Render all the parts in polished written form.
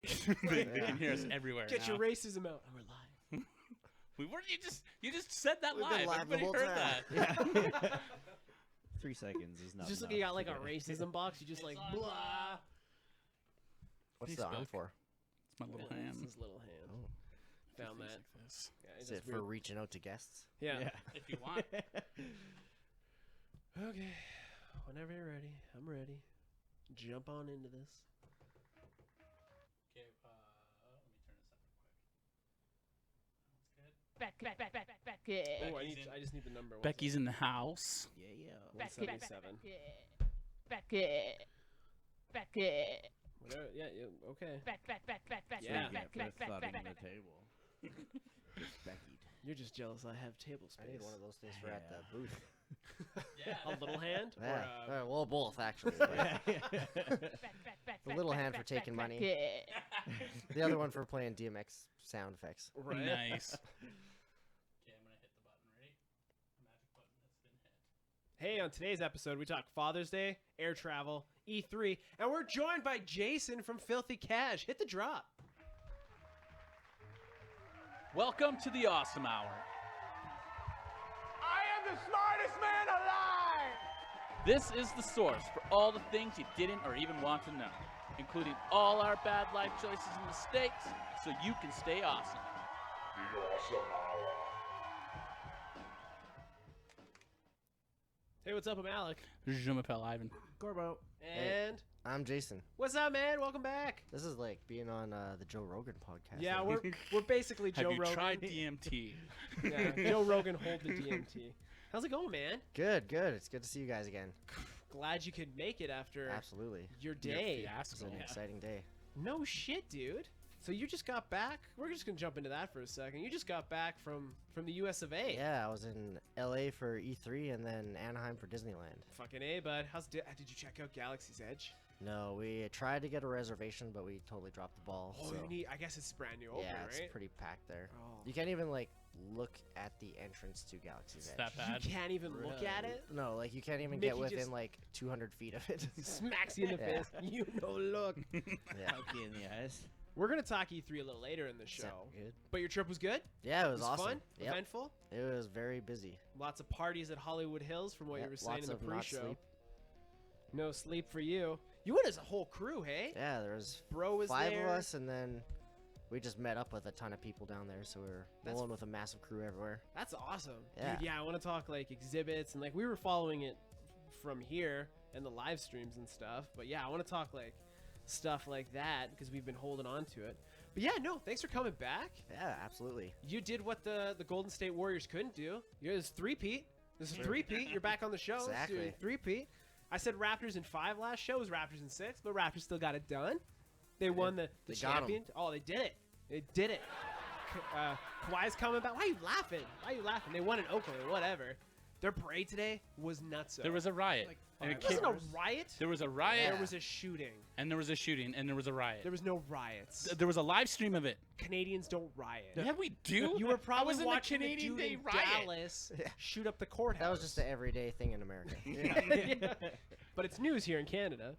They can hear us everywhere. Get now. your racism out. And we're live. We weren't. You just said that We've been live. live the Everybody whole heard time. that. 3 seconds is not Just like enough you got like to a go. racism box. You just like blah. What's Please the arm spoke. for? It's my little Yeah, hand. It's his little hand. Oh. Found Things that. like this. Yeah, Is it's it for weird. reaching out to guests? Yeah. If you want. Okay. Whenever you're ready, I'm ready. Jump on into this. Okay. Let me turn this up real quick. That's good. Oh, Becky's I just need the number. Becky's in the house. Yeah. 177. Whatever. Yeah. Okay. Yeah. Thudding the table. Just Beckied. You're just jealous. I have table space. I need one of those things for at the Yeah. booth. Yeah. A little hand. Yeah. Or, Well, both actually. but the little hand for taking money. The other one for playing DMX sound effects. right. Nice. Okay, I'm gonna hit the button. Ready? Magic button has been hit. Hey, on today's episode, we talk Father's Day, air travel, E3, and we're joined by Jason from Filthy Cash. Hit the drop. Welcome to the Awesome Hour. I am the smartest man alive! This is the source for all the things you didn't or even want to know, including all our bad life choices and mistakes, so you can stay awesome. The awesome hour. Hey, what's up? I'm Alec. Je m'appelle Ivan. Gorbo. And I'm Jason. what's up, man? Welcome back. This is like being on the Joe Rogan podcast. Yeah, we're basically Have Joe you Rogan. tried DMT? Yeah, Joe Rogan hold the DMT. How's it going, man? Good, good. It's good to see you guys again. Glad you could make it after Absolutely. your Your day. It's fiasco. an exciting day. No shit, dude. So you just got back. We're just gonna jump into that for a second. You just got back from the U.S. of A. Yeah, I was in LA for E3 and then Anaheim for Disneyland. Fucking A, bud. Did you check out Galaxy's Edge? No, we tried to get a reservation, but we totally dropped the ball. Oh, so. you need. I guess it's brand new open, Yeah, right? it's pretty packed there. Oh. You can't even like look at the entrance to Galaxy's It's Edge. that bad. You can't even look at it. No, like you can't even Mickey get within just- like 200 feet of it. Smacks you in the Yeah. face. You know, look. yeah. Poke you in the eyes. We're gonna talk E3 a little later in the show. Sound good. But your trip was good. Yeah, it was awesome. Fun, Yep. eventful. It was very busy. Lots of parties at Hollywood Hills, from what Yep, you were saying lots in the of not pre-show. sleep. No sleep for you. You went as a whole crew, hey? Yeah, there was Bro was 5 there. of us, and then we just met up with a ton of people down there, so we were That's rolling with a massive crew everywhere. That's awesome. Yeah. Dude, yeah, I want to talk like exhibits and like we were following it from here and the live streams and stuff. But yeah, I want to talk like stuff like that because we've been holding on to it. But yeah, no, thanks for coming back. Yeah, absolutely. You did what the Golden State Warriors couldn't do. You're this three-peat. This is three-peat. You're back on the show. Exactly. Three-peat. I said Raptors in 5 last show. It was Raptors in 6, but Raptors still got it done. They won the They got 'em. champion. Oh, they did it. They did it. Kawhi's coming back. Why are you laughing? Why are you laughing? They won in Oakland. Whatever. Their parade today was nuts. There was a riot. Like and a It kid, wasn't a riot. there was a riot, There was a shooting. and there was a shooting, and there was a riot. There was no riots. There was a live stream of it. Canadians don't riot. Yeah, we do. You were I probably was in the watching Canadian the dude Day in riot. Dallas Yeah. shoot up the courthouse. That was just an everyday thing in America. Yeah. But it's news here in Canada.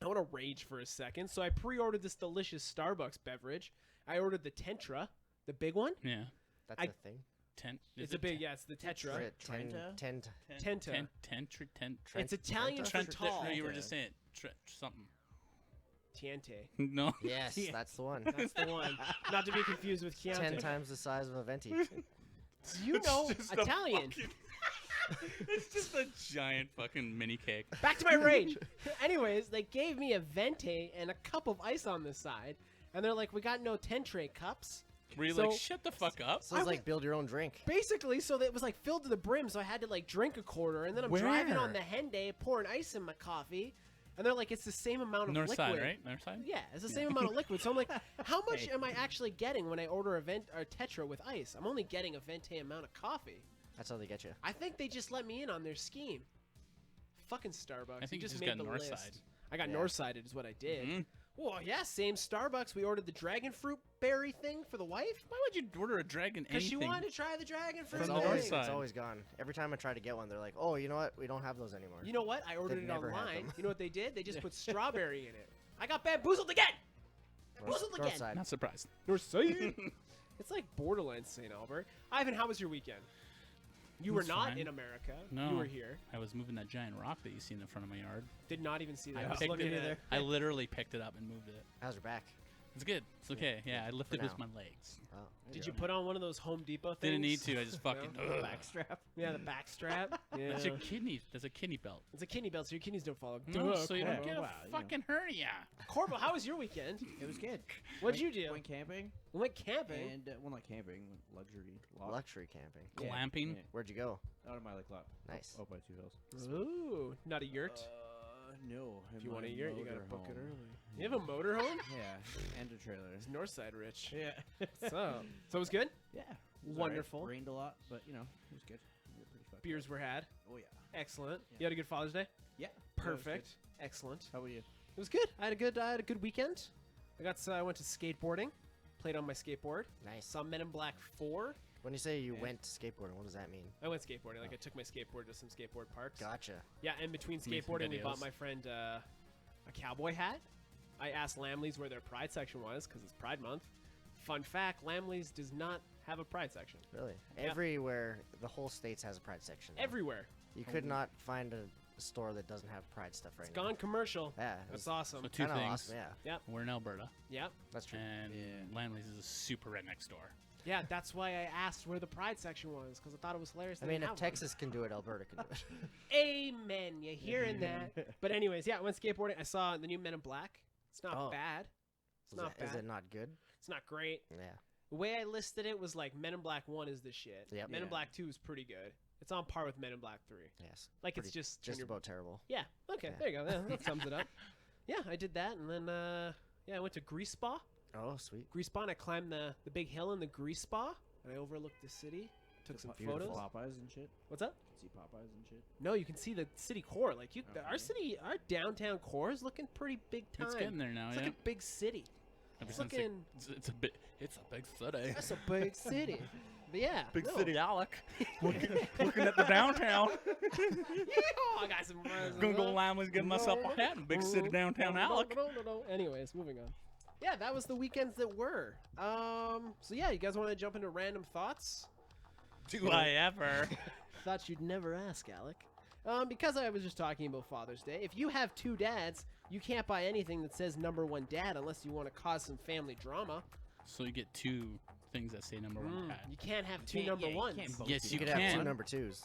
I want to rage for a second. So I pre-ordered this delicious Starbucks beverage. I ordered the Tentra, the big one. Yeah. That's I- a thing. It's a big, yeah, it's the Tetra. Trenta? Tenta. It's Italian for Trenta? tall. No, you were just saying something. Tiente. No. Yes, Yeah. that's the one. That's the one. Not to be confused with Chianti. 10 times the size of a venti. Do you know Italian? It's just a giant fucking mini cake. Back to my rage. Anyways, they gave me a venti and a cup of ice on the side. And they're like, we got no Tentre cups. Were you So- like, shut the fuck up? So it's I like build your own drink. Basically, so that it was like filled to the brim, so I had to like drink a quarter, and then I'm driving on the Henday, pouring ice in my coffee, and they're like, it's the same amount of North liquid. side, right? North side? Yeah, it's the same amount of liquid. So I'm like, how much am I actually getting when I order a Tetra with ice? I'm only getting a venti amount of coffee. That's how they get you. I think they just let me in on their scheme. Fucking Starbucks. I think you you just made got the North list. side. I got Yeah. North sided is what I did. Mhm. Well, yeah, same Starbucks. We ordered the dragon fruit berry thing for the wife. Why would you order a dragon Because she anything? wanted to try the dragon fruit From It's the berry. north always, side. it's always gone. Every time I try to get one, they're like, "Oh, you know what? We don't have those anymore." You know what? I ordered They've it never had online. them. You know what they did? They just put strawberry in it. I got bamboozled again. North Bamboozled again. side. Not surprised. North side. It's like borderline St. Albert. Ivan, how was your weekend? You were It's not fine. in America. No. You were here. I was moving that giant rock that you see in the front of my yard. Did not even see that. I I was picked looking it. at I literally picked it up and moved it. How's your back? It's good. It's okay. Yeah, I lifted with now. my legs. Oh. Did you put on one of those Home Depot things? Didn't need to. I just fucking. ugh. Backstrap. Yeah, the back strap. Yeah. That's your kidney. That's a kidney belt. It's a kidney belt, so your kidneys don't fall. No, Duh, so you Corbo. don't get a wow, you know. fucking hernia. Corbo, how was your weekend? It was good. What'd you do? Went camping. We went camping. And well, not camping. Went luxury. Luxury camping. Yeah, Glamping. yeah. Where'd you go? Out of my like lot. Nice. Up by 2 hills. Ooh, not a yurt. No. If you want a yurt, you gotta book it motorhome. early. You have a motorhome? Yeah, and a trailer. It's Northside Rich. Yeah. So it was good. Yeah. it was Wonderful. alright. Rained a lot, but you know, it was good. We were pretty fucked Beers up. were had. Oh yeah. Excellent. Yeah. You had a good Father's Day. Yeah. it was Perfect. good. Excellent. How about you? It was good. I had a good weekend. I went to skateboarding. Played on my skateboard. Nice. Saw Men in Black 4. When you say you Yeah. went skateboarding, what does that mean? I went skateboarding. Like I took my skateboard to some skateboard parks. Gotcha. Yeah, and between Made some skateboarding, we bought videos. my friend a cowboy hat. I asked Lamley's where their Pride section was because it's Pride Month. Fun fact: Lamley's does not have a Pride section. Really? Yeah. Everywhere, the whole states has a Pride section. now. Everywhere. You could not find a store that doesn't have Pride stuff right It's now. gone commercial. Yeah, That's awesome. So two Kinda things. awesome, yeah, We're in Alberta, Yep. that's true. and Yeah. Lamley's is a super redneck store. Yeah, that's why I asked where the Pride section was because I thought it was hilarious. I they mean, didn't if have one. Texas can do it, Alberta can do it. Amen. You hearing that? But anyways, yeah, I went skateboarding. I saw the new Men in Black. It's not Oh. bad. It's not Is bad. it not good? It's not great. Yeah. The way I listed it was like Men in Black 1 is the shit. Yep. Men in Yeah. Black 2 is pretty good. It's on par with Men in Black 3. Yes. Like Pretty- it's just just your- about terrible. Yeah. Okay. Yeah. There you go. Yeah, that sums it up. Yeah, I did that, and then I went to Grease Spa. Oh, sweet. Grease Spa, and I climbed the big hill in the Grease Spa, and I overlooked the city. Took some Beautiful. photos. Popeyes and shit. What's up? See Popeyes and shit. No, you can see the city core. Like you, our Okay. city, our downtown core is looking pretty big time. It's getting there now. It's yeah. like a big city. Ever It's since looking. it's a bit. It's a big city. That's a big city. But yeah, no. Alec. looking at the downtown. Yeehaw, I got some. Gonna go Lamley's, give myself a hat in big city downtown Alec. Anyways, moving on. Yeah, that was the weekends that were. So yeah, you guys want to jump into random thoughts? Do I ever? Thought you'd never ask, Alec. Because I was just talking about Father's Day. If you have two dads, you can't buy anything that says #1 dad unless you want to cause some family drama. So you get two things that say #1 dad. You can't have two can't- number yeah, you ones. can't both Yes, You you could have two can. number twos.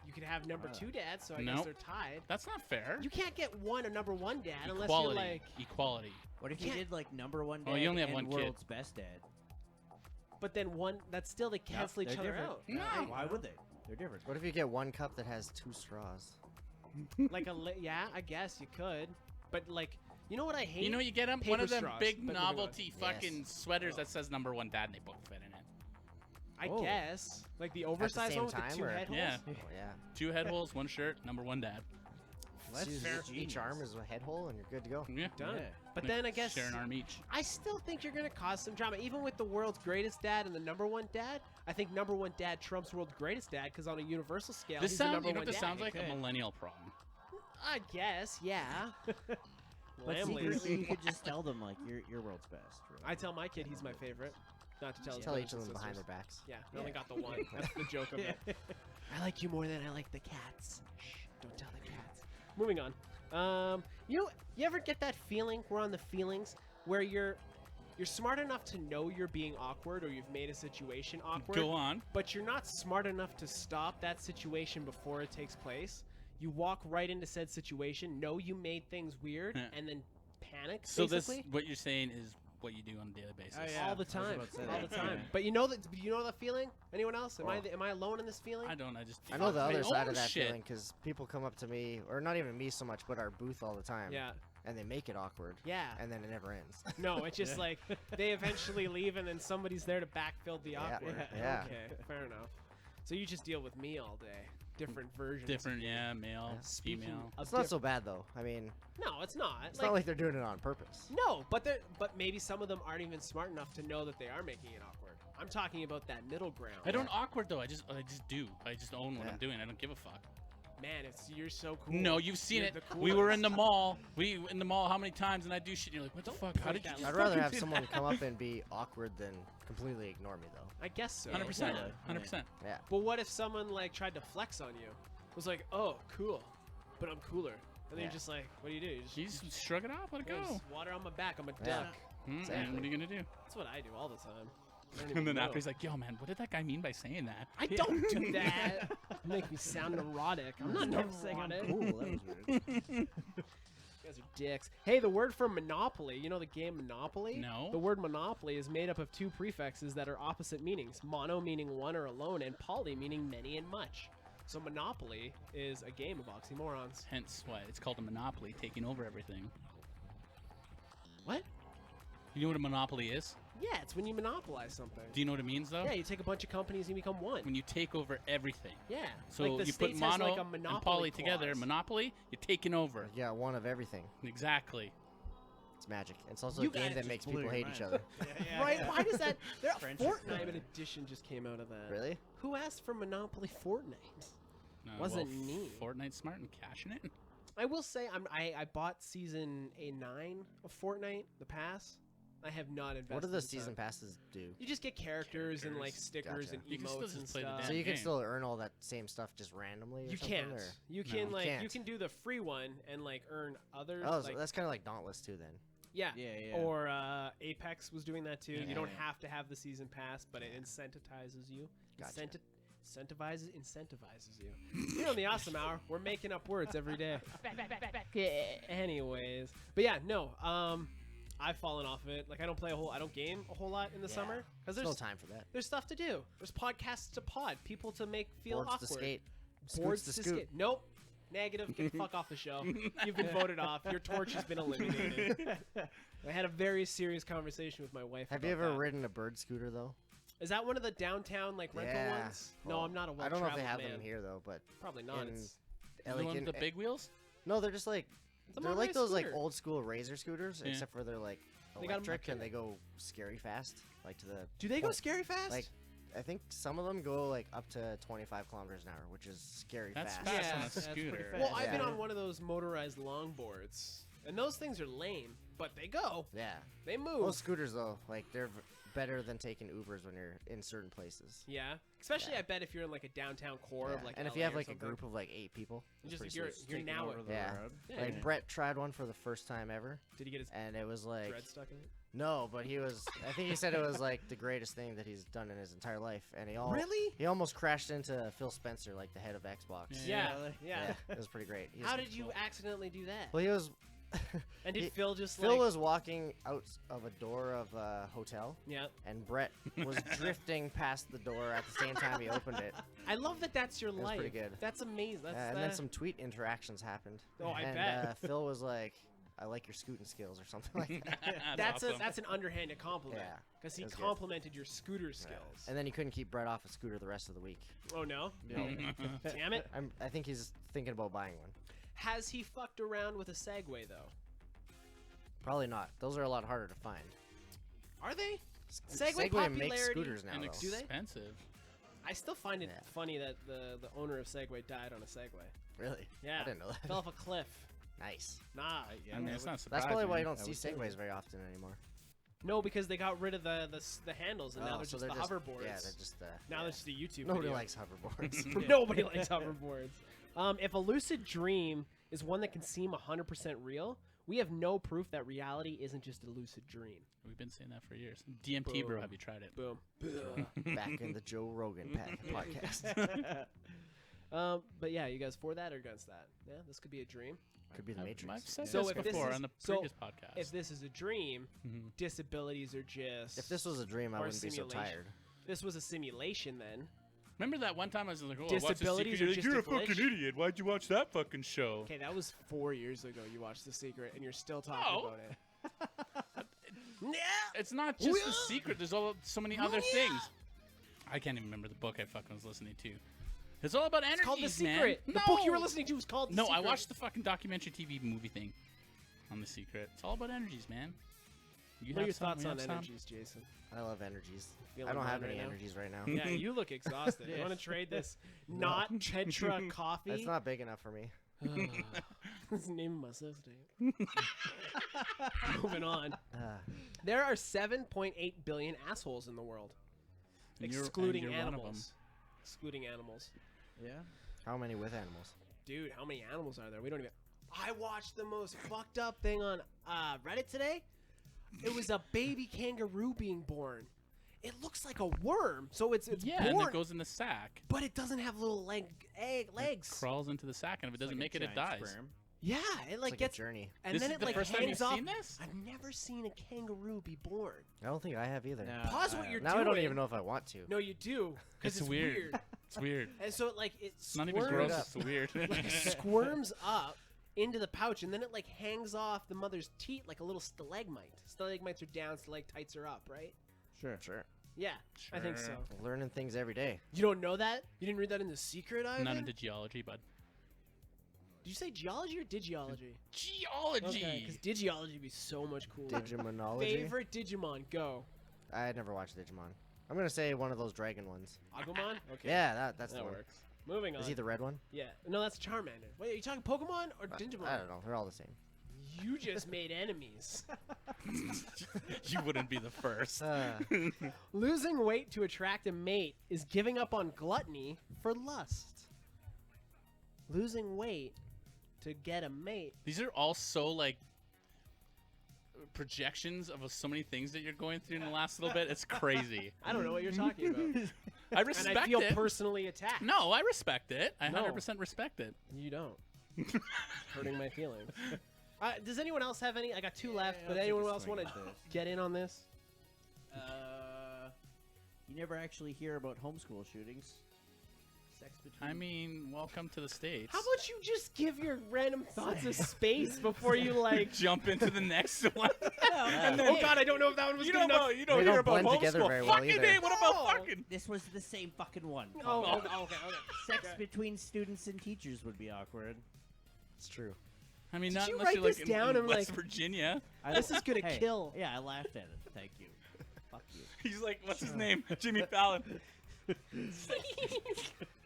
You could have #2 dads, so I guess Nope. they're tied. That's not fair. You can't get one a #1 dad unless Equality. you're like. Equality. What if You you can't- did like #1 dad Oh, you only have and one kid. world's best dad? But then one, that's still they cancel each they're other different. out. No. Why would they? They're different. What if you get one cup that has two straws? Like yeah, I guess you could. But like, you know what I hate? You know, you get them one Paper of them straws, big but moving on. novelty fucking sweaters that says #1 dad, and they both fit in it. I Oh. guess like the oversized same one with the time, two or- head holes. Yeah. Oh, yeah. 2 head holes, 1 shirt, #1 dad. That's fair. Each arm is a head hole, and you're good to go. Yeah. Done. Yeah. But then I guess share an arm each. I still think you're gonna cause some drama, even with the world's greatest dad and the #1 dad. I think #1 dad trumps world's greatest dad because on a universal scale, This he's the sounds. number You know one what this dad. sounds like? A Okay. millennial problem. I guess, yeah. But Lamley's. secretly, you could just tell them like you're world's best. Really. I tell my kid he's my favorite. Not to tell his Tell brothers each of and them behind their sisters. backs. Yeah, I only got the one. That's the joke of it. I like you more than I like the cats. Shh, don't tell the cats. Moving on. You ever get that feeling? We're on the feelings where you're smart enough to know you're being awkward or you've made a situation awkward. Go on. But you're not smart enough to stop that situation before it takes place. You walk right into said situation, know you made things weird, Yeah. and then panic. So basically. this, what you're saying, is what you do on a daily basis. Oh, yeah. All the I was time, about to say all that. the time. Yeah. But you know that feeling? Anyone else? Am Oh. am I alone in this feeling? I don't. I just. I know the fuck my other side own of that shit. feeling because people come up to me, or not even me so much, but our booth all the time. Yeah, And they make it awkward. yeah. And then it never ends. No, it's just like they eventually leave, and then somebody's there to backfill the awkward. yeah. Okay, fair enough. So you just deal with me all day, different versions. Different, yeah, male, Yeah. Speaking female. of It's not diff- so bad though. I mean, No, it's not. it's not like they're doing it on purpose. No, but maybe some of them aren't even smart enough to know that they are making it awkward. I'm talking about that middle ground. I don't awkward though. I just do. I just own what Yeah. I'm doing. I don't give a fuck. man, you're so cool. No, you've seen You're it. the We were coolest. in the mall. How many times? And I do shit. And you're like, what the fuck? How did you? that just I'd rather fucking have do someone that? come up and be awkward than completely ignore me, though. I guess so. 100%. Yeah. 100%. Yeah. But what if someone like tried to flex on you? Was like, oh, cool, but I'm cooler. And then Yeah. you're just like, what do? You just shrug it off. Let it Yeah, go. just water on my back. I'm a Yeah. duck. And what are you gonna do? That's what I do all the time. I don't And even then know. after he's like, yo, man, what did that guy mean by saying that? I don't do that. Make me sound neurotic. I'm not neurotic. Cool, that was weird. You guys are dicks. Hey, the word for monopoly. You know the game Monopoly? No. The word monopoly is made up of two prefixes that are opposite meanings. Mono meaning one or alone, and poly meaning many and much. So monopoly is a game of oxymorons. Hence why it's called a monopoly, taking over everything. What? You know what a monopoly is? Yeah, it's when you monopolize something. Do you know what it means, though? Yeah, you take a bunch of companies and you become one. When you take over everything. Yeah. So like the you put States has, mono like, a and monopoly poly together. clause. Monopoly, you're taking over. Yeah, one of everything. Exactly. It's magic. It's also You a game guys that just makes blew people your hate each mind. other. Right? Why does that? Friendship Fortnite game. edition just came out of that. Really? Who asked for Monopoly Fortnite? Wasn't me. Fortnite's smart and cashing it. I will say I bought season 9 of Fortnite, the pass. I have not invested. What do the in season time. passes do? You just get characters and like Characters. stickers Gotcha. and You can still emotes just and play the stuff. damn So you can game. still earn all that same stuff just randomly or You something? can't. Or? You No. can You like you can't. can do the free one and like earn others. Oh, so like, that's kind of like Dauntless too then. yeah. Yeah. Or Apex was doing that too. Yeah. You don't have to have the season pass, but it incentivizes you. Gotcha. Incentivizes you. Here on the Awesome Hour, we're making up words every day. Anyways, but yeah, no. I've fallen off of it. Like I don't game a whole lot in the Yeah. summer because There's there's no time for that. there's stuff to do. There's podcasts to pod, people to make feel Boards awkward. to skate. Boards Scoots to to scoot. skate. Nope. Negative. Get the fuck off the show. You've been voted off. Your torch has been eliminated. I had a very serious conversation with my wife. Have you about ever that. ridden a bird scooter though? Is that one of the downtown like rental Yeah. ones? No, Well, I'm not a I don't know if they well-traveled have man. them here though, but Probably not. in- It's The like one in- with the big wheels? no, they're just like it's a they're like motorized those like scooter. old school razor scooters, Yeah. except for they're like They got 'em electric back and there. they go scary fast, like to the. Do they go point- scary fast? Like, I think some of them go like up to 25 kilometers an hour, which is scary That's fast. fast Yeah, on a that's pretty scooter. fast. well, I've been Yeah. on one of those motorized longboards, and those things are lame, but they go. Yeah. They move. Most scooters though, like they're better than taking Ubers when you're in certain places. Yeah, especially Yeah. I bet if you're in like a downtown core Yeah. of like and if LA you have or like a something. group of like 8 people, You it's just pretty you're sweet. you're Taking now over the Yeah. road. Yeah, Like yeah. Brett tried one for the first time ever, Did he get his and it was like dread stuck in it? no, but he was. I think he said it was like the greatest thing that he's done in his entire life, and Really? he almost crashed into Phil Spencer, like the head of Xbox. Yeah, Really? yeah. It was pretty great. He was- How did you accidentally do that? Well, he was. And did he- Phil just Phil like? was walking out of a door of a hotel, Yeah. and Brett was drifting past the door at the same time he opened it. I love that. That's your was life. pretty good. That's amazing. That's and then some tweet interactions happened. Oh, I and, bet. Phil was like, "I like your scooting skills" or something like that. That's awesome. that's an underhanded compliment. Yeah, Because he it was good. complimented your scooter skills. And then he couldn't keep Brett off a scooter the rest of the week. Oh no! No. Damn it! I think he's thinking about buying one. Has he fucked around with a Segway though? Probably not. Those are a lot harder to find. Are they? Segway Segway makes popularity- scooters now, And though. Do they? expensive. I still find it Yeah. funny that the owner of Segway died on a Segway. Really? Yeah. I didn't know that. Fell off a cliff. Nice. Nah. I mean, it's not surprising. That's probably why you don't I see would say Segways that. very often anymore. No, because they got rid of the handles and now Oh, they're so just the hoverboards. Yeah, they're just. now yeah. there's just a YouTube Nobody video. likes hoverboards. Nobody likes hoverboards. If a lucid dream is one that can seem 100% real, we have no proof that reality isn't just a lucid dream. We've been saying that for years. DMT, bro, Boom. have you tried it? Boom. Back in the Joe Rogan podcast. But yeah, you guys for that or against that? Yeah, this could be a dream. Could be the Matrix. I've said So this if this before is- on the so previous podcast. If this is a dream, Mhm. disabilities are just. If this was a dream, I Or wouldn't be so simulation. tired. This was a simulation, then. Remember that one time I was like, oh, I watched The Disabilities Secret. are You're like, just you're a a fucking glitch? idiot. Why'd you watch that fucking show? Okay, that was 4 years ago. You watched The Secret, and you're still talking No. about it. Yeah. It's not just Yeah. The Secret. There's so many other things. I can't even remember the book I fucking was listening to. It's all about energies, It's called The man. Secret. The book you were listening to was called The No, Secret. I watched the fucking documentary TV movie thing on The Secret. It's all about energies, man. You What are have your some, thoughts we on have some. energies, Jason? I love energies. Feeling I don't have mine any right now? energies right now. Yeah, you look exhausted. You want to trade this not Tetra coffee? That's not big enough for me. That's the name of my sex tape. Moving on. Uh, There are 7.8 billion assholes in the world, And you're- and excluding you're one of 'em. animals. Excluding animals. Yeah. how many with animals? Dude, how many animals are there? We don't even. I watched the most fucked up thing on Reddit today. It was a baby kangaroo being born. It looks like a worm, so it's Yeah, and born, it goes in the sack. but it doesn't have little legs. Crawls into the sack, and if it doesn't make it, it dies. Yeah, it It's like like gets, a journey. and This then is it the like first time hangs you've off. seen this? I've never seen a kangaroo be born. I don't think I have either. No. Pause what you're Now doing. I don't even know if I want to. No, you do, because it's weird. It's weird. And so it like it It's not even gross. squirms, It's weird. like squirms up into the pouch, and then it like hangs off the mother's teat like a little stalagmite. Stalagmites are down, stalactites are up, right? Sure. Sure. Yeah, I think so. Sure. Learning things every day. You don't know that? You didn't read that in The Secret, Ivan? Not into geology, but Did you say geology or digiology? geology. Because digiology would be so much cooler. Digimonology. Favorite Digimon, go. I had never watched Digimon. I'm gonna say one of those dragon ones. Agumon? Okay. Yeah, that's the that one. works. Moving on. Is he the red one? Yeah. No, that's Charmander. Wait, are you talking Pokemon or Digimon? I don't know. They're all the same. You just made enemies. You wouldn't be the first. Losing weight to attract a mate is giving up on gluttony for lust. Losing weight to get a mate. These are all so like projections of so many things that you're going through in the last little bit. It's crazy. I don't know what you're talking about. I respect And I feel it. personally attacked. No, I respect it. I No. 100% respect it. You don't. Hurting my feelings. Does anyone else have any? I got two left, Yeah, but I'll take anyone a else swing want to at this. get in on this? You never actually hear about homeschool shootings. Sex between. I mean, welcome to the States. How about you just give your random thoughts a space before you like? Jump into the next one? And then, oh God, I don't know if that one was you good don't enough. know. You don't They hear don't about blend together homeschool. very well Fucking either. hey, what about Oh. fucking? This was the same fucking one. Oh, okay. Sex between students and teachers would be awkward. It's true. I mean, Did not you unless write you're like this in, down in and, West like- Virginia. This is gonna Hey, kill. Yeah, I laughed at it. Thank you. Fuck you. He's like, what's his name? Jimmy Fallon.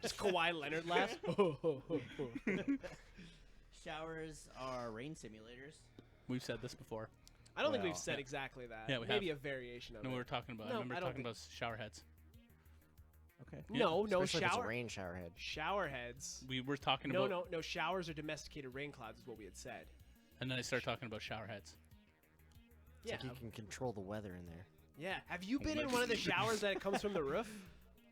Just Kawhi Leonard laughs. Showers are rain simulators. We've said this before. I don't think we've Well, said yeah. exactly that. Yeah, we Maybe a variation of No, it. we were talking about. No, I remember I don't talking think- about shower heads. Okay. No, no Especially if it's a shower. rain shower head. Shower heads. We were talking No, about. no. Showers are domesticated rain clouds, is what we had said. And then I started talking about shower heads. It's Yeah. like you can control the weather in there. Yeah. Have you been in one of the showers that comes from the roof?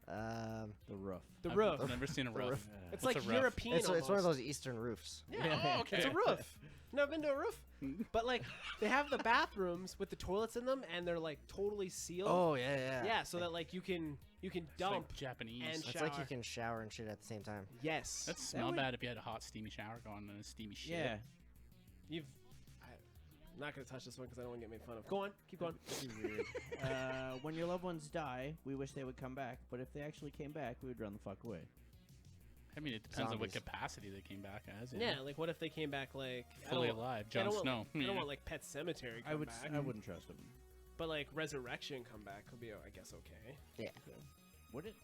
The roof. The I've roof. never seen a roof. roof. It's What's like a roof? European. It's one of almost. those eastern roofs. Yeah. Oh, okay. It's a roof. Never been to a roof? But like, they have the bathrooms with the toilets in them, and they're like totally sealed. Oh yeah. Yeah, so that like you can It's dump. like Japanese. and It's like you shower. can shower and shit at the same time. Yes. That'd smell would- bad if you had a hot, steamy shower going and a steamy shit. Yeah. I'm not gonna touch this one because I don't want to get made fun of. Go on, keep going. This is weird. When your loved ones die, we wish they would come back. But if they actually came back, we would run the fuck away. I mean, it depends on what Zombies. capacity they came back as. you Yeah, know. like what if they came back like I Fully don't- alive. I Jon don't want, Snow. like- I don't want like Pet Cemetery come back, I wouldn't trust them. but like Resurrection come back could be, I guess, okay. Yeah. Would it?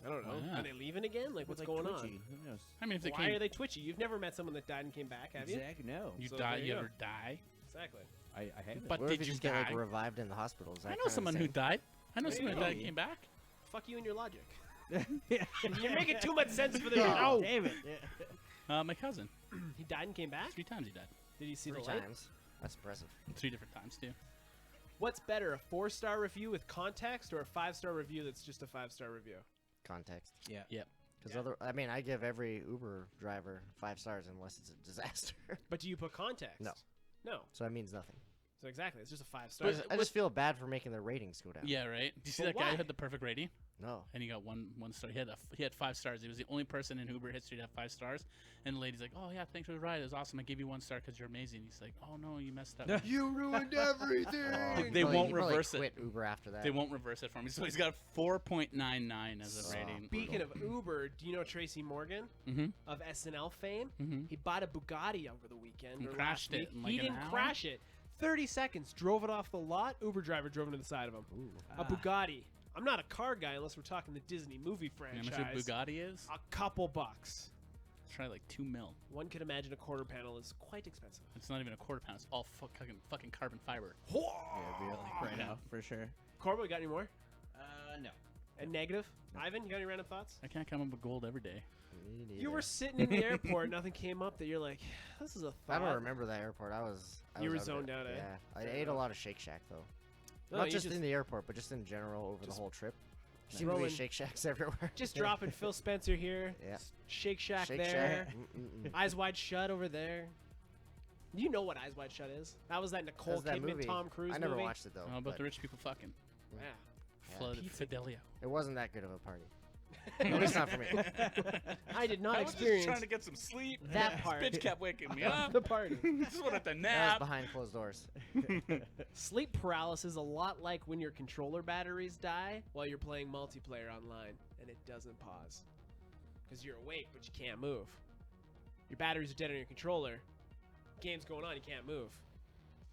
I don't know. Yeah. Are they leaving again? Like what's going twitchy. Who knows? I mean, if they on? Why came, are they twitchy? You've never met someone that died and came back, have you? Exactly. No. you So die. there you You go. ever die? Exactly. I haven't. But What did if you you just get like die? revived in the hospitals? I know someone who died. I know There someone you who died go. and came back. Fuck you and your logic. yeah. You're making too much sense for the No. show. Damn it. Yeah. My cousin. He died and came back. 3 times he died. Did he see 3 the light? times. That's impressive. 3 different times too. What's better, a 4-star review with context or a 5-star review that's just a 5-star review? Context. Yeah. Yep. Because I give every Uber driver 5 stars unless it's a disaster. But do you put context? No. No. So that means nothing. So exactly, it's just a 5-star. I just feel bad for making their ratings go down. Yeah, right. Do you see But that guy why? who had the perfect rating? No. And he got one star. He had 5 stars. He was the only person in Uber history to have 5 stars. And the lady's like, "Oh yeah, thanks for the ride. It was awesome. I gave you 1 star because you're amazing." He's like, "Oh no, you messed up." You ruined everything. They Probably- won't he probably reverse it. quit Uber after that. They won't reverse it for me. So he's got a 4.99 as a Oh. rating. Speaking of Uber, do you know Tracy Morgan Mm-hmm. of SNL fame? Mm-hmm. He bought a Bugatti over the weekend. And or crashed last it week. in like He an didn't hour? crash it. 30 seconds, drove it off the lot. Uber driver drove into the side of him. A Bugatti. I'm not a car guy unless we're talking the Disney movie How franchise. much a Bugatti is? A couple bucks. It's probably like $2 million. One could imagine a quarter panel is quite expensive. It's not even a quarter pound. It's all fucking carbon fiber. Yeah, really, right now, for sure. Corbo, you got any more? No. A negative? Ivan, you got any random thoughts? I can't come up with gold every day. Me neither. You were sitting in the airport, nothing came up that you're like, this is a I thought. don't remember that airport. I was You were out of it. zoned out, eh? Yeah, I Fair ate a enough. lot of Shake Shack though. No, Not you just in the airport, but just in general over the Just whole trip. Seemed to be throwing- Shake Shacks everywhere. Just dropping Phil Spencer here. Yeah. Shake Shack Shake there. Shack. Eyes Wide Shut over there. You know what Eyes Wide Shut is? That was that Nicole That's that Kidman, movie. Tom Cruise I never movie. watched it though. How about but the rich people fucking? Yeah. Yeah. Flooded Pizza. Fidelio. It wasn't that good of a party. At least not for me. I did not I was just experience trying to get some sleep. that part. Bitch kept waking me up. the party. Just wanted to That was nap. behind closed doors. Sleep paralysis is a lot like when your controller batteries die while you're playing multiplayer online and it doesn't pause. Because you're awake, but you can't move. Your batteries are dead on your controller. Game's going on, you can't move.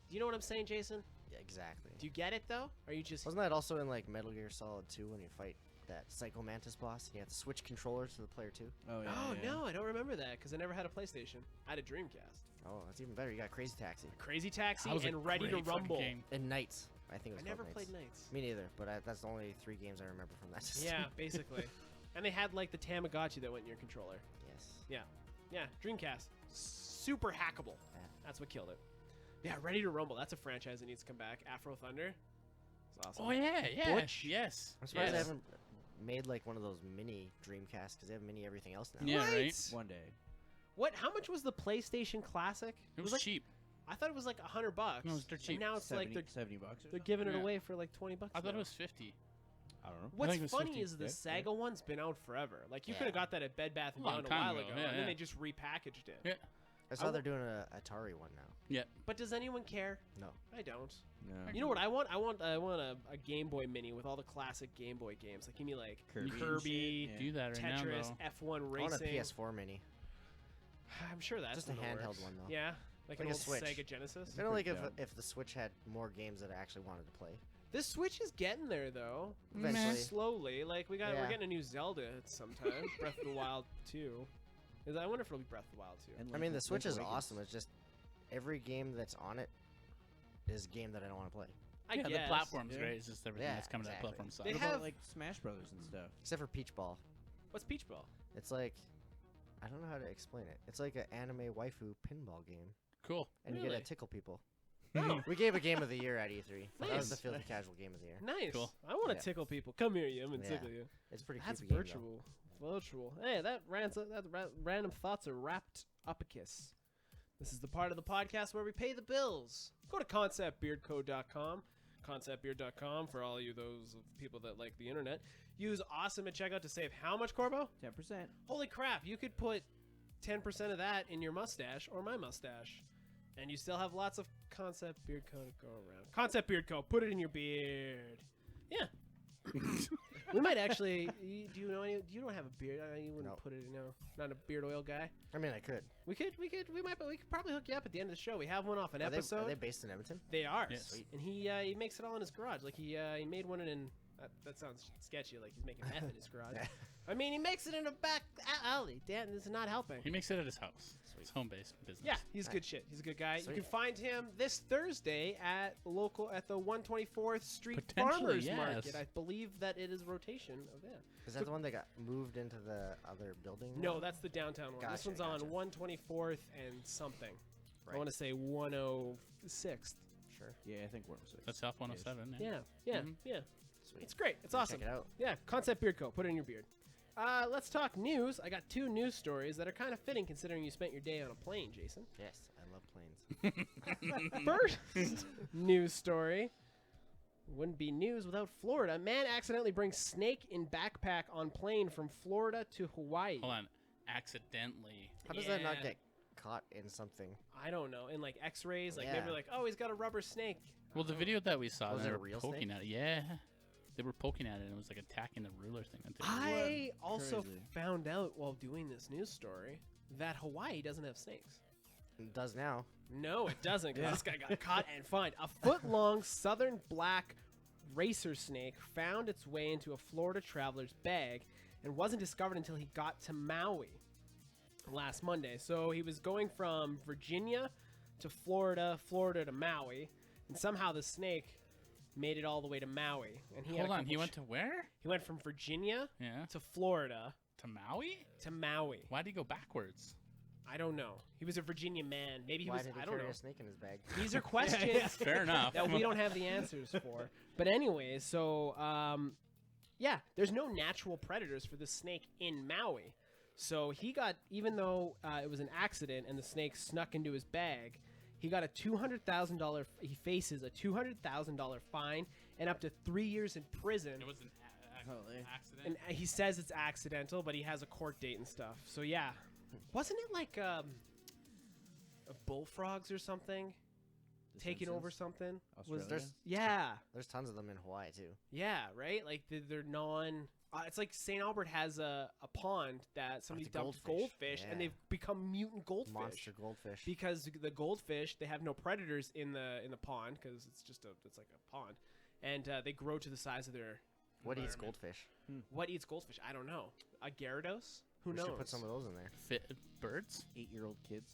Do you know what I'm saying, Jason? Yeah, exactly. Do you get it, though? Or are you just... Wasn't that also in like Metal Gear Solid 2 when you fight that Psycho Mantis boss? And you have to switch controllers to the player 2? Oh, yeah. Oh, yeah. no, I don't remember that because I never had a PlayStation. I had a Dreamcast. Oh, that's even better. You got Crazy Taxi. Crazy Taxi That was a and Ready to great fucking Rumble. game. And Knights. I think it was I never called played Knights. Knights. Me neither, but that's the only 3 games I remember from that system. Yeah, basically. And they had like the Tamagotchi that went in your controller. Yes. Yeah, Dreamcast. Super hackable. Yeah. That's what killed it. Yeah, Ready to Rumble. That's a franchise that needs to come back. Afro Thunder. It's awesome. Oh yeah, yeah. Butch. Yes. I'm surprised yes. they haven't made like one of those mini Dreamcasts because they have mini everything else now. Yeah, right. One day. What? How much was the PlayStation Classic? It was like, cheap. I thought it was like $100. No, it was dirt cheap. And now it's 70, like they're $70 or they're giving it Yeah. away for like $20. I thought now. it was 50. I don't know. What's think it was funny 50. is the Yeah, Sega one's been out forever. Like you Yeah. could have got that at Bed Bath and Long Beyond a time while ago, ago, yeah, and then yeah. they just repackaged it. Yeah. I saw they're doing an Atari one now. Yeah. But does anyone care? No. I don't. No. You know what I want? I want a Game Boy Mini with all the classic Game Boy games. Like give me like Kirby. Kirby, and shit, Do that right now, Tetris, though. F1 I want Racing. a PS4 mini. I'm sure that's Just a in the handheld works. one, though. Yeah, like an Like a old Switch. Sega Genesis. Kind of like pretty if the Switch had more games that I actually wanted to play. This Switch is getting there though. Eventually. Slowly. Like we're Yeah. getting a new Zelda at some time. Breath of the Wild 2. I wonder if it'll be Breath of the Wild 2. And I mean, the Link Switch is Awakens. awesome. It's just every game that's on it is a game that I don't want to play. I Yeah, guess. the platform's Yeah. great. It's just everything Yeah, that's coming to that exactly. platform side. They What have- about, like Smash Brothers and stuff? Except for Peach Ball. What's Peach Ball? It's like, I don't know how to explain it. It's like an anime waifu pinball game. Cool. And you Really? get to tickle people. Oh, We gave a game of the year at E3. That was the Nice. Filthy Casual game of the year. nice. Cool. I want to Yeah. tickle people. Come here, you. I'm gonna Yeah. tickle you. It's a pretty That's creepy game, virtual. Virtual. Hey, that random thoughts are wrapped up a kiss. This is the part of the podcast where we pay the bills. Go to conceptbeardco.com. Conceptbeard.com for all you those people that like the internet. Use awesome at checkout to save how much, Corbo? 10%. Holy crap, you could put 10% of that in your mustache or my mustache. And you still have lots of Concept Beard Co to go around. Concept Beard Co, put it in your beard. Yeah. We might actually. Do you know any? You don't have a beard. You wouldn't No. put it. No, not a beard oil guy. I mean, I could. We could. We could probably hook you up at the end of the show. We have one off an Are episode. they based in Edmonton? They are. Yes. Sweet. And he makes it all in his garage. Like he made one in. That sounds sketchy. Like he's making meth in his garage. Yeah. I mean, he makes it in a back alley. Dan, this is not helping. He makes it at his house. Sweet. It's home-based business. Yeah, he's good shit. He's a good guy. You Sweet. can find him this Thursday at the 124th Street Potentially, Farmers yes. Market. I believe that it is rotation of that. Is that the one that got moved into the other building? No, now? that's the downtown one. This Gotcha, one's on gotcha. 124th and something. I Right. want to say 106th. Sure. Yeah, I think we're on 6. That's South 107. Yeah. Yeah, Mhm. yeah. Sweet. It's great. It's Check awesome. it out. Yeah, Concept Beard Co. Put it in your beard. Let's talk news. I got 2 news stories that are kind of fitting considering you spent your day on a plane, Jason. Yes, I love planes. First news story. Wouldn't be news without Florida. Man accidentally brings snake in backpack on plane from Florida to Hawaii. Hold on. Accidentally. How does that not Yeah. get caught in something? I don't know. In like X-rays, like Yeah. maybe like, oh, he's got a rubber snake. Well, the video that we saw, Was they it a were real poking snake? at it. Yeah. They were poking at it, and it was like attacking the ruler thing. I also Crazy. found out while doing this news story that Hawaii doesn't have snakes. It does now. No, it doesn't, because this guy got caught and fined. A foot-long southern black racer snake found its way into a Florida traveler's bag and wasn't discovered until he got to Maui last Monday. So he was going from Virginia to Florida, Florida to Maui, and somehow the snake made it all the way to Maui. And he had Hold on, he went to where? He went from Virginia Yeah. to Florida To Maui? to Maui. Why'd he go backwards? I don't know. He was a Virginia man. Maybe he Why was. did he I don't carry know. a snake in his bag? These are questions Fair enough. that we don't have the answers for. But anyways, so yeah, there's no natural predators for this snake in Maui. So he got, even though it was an accident and the snake snuck into his bag, he got a $200,000. He faces a $200,000 fine and up to 3 years in prison. It was an Holy. accident. And he says it's accidental, but he has a court date and stuff. So yeah, wasn't it like bullfrogs or something The taking over Simpsons? something? Was Australia? yeah. There's tons of them in Hawaii too. Yeah, right? Like they're non. It's like St. Albert has a pond that somebody the dumped goldfish. goldfish, and Yeah. they've become mutant goldfish. Monster goldfish. Because the goldfish, they have no predators in the pond because it's like a pond, and they grow to the size of their. What eats environment. goldfish? What eats goldfish? I don't know. A Gyarados? Who We knows? should put some of those in there. Fit birds? 8-year-old kids.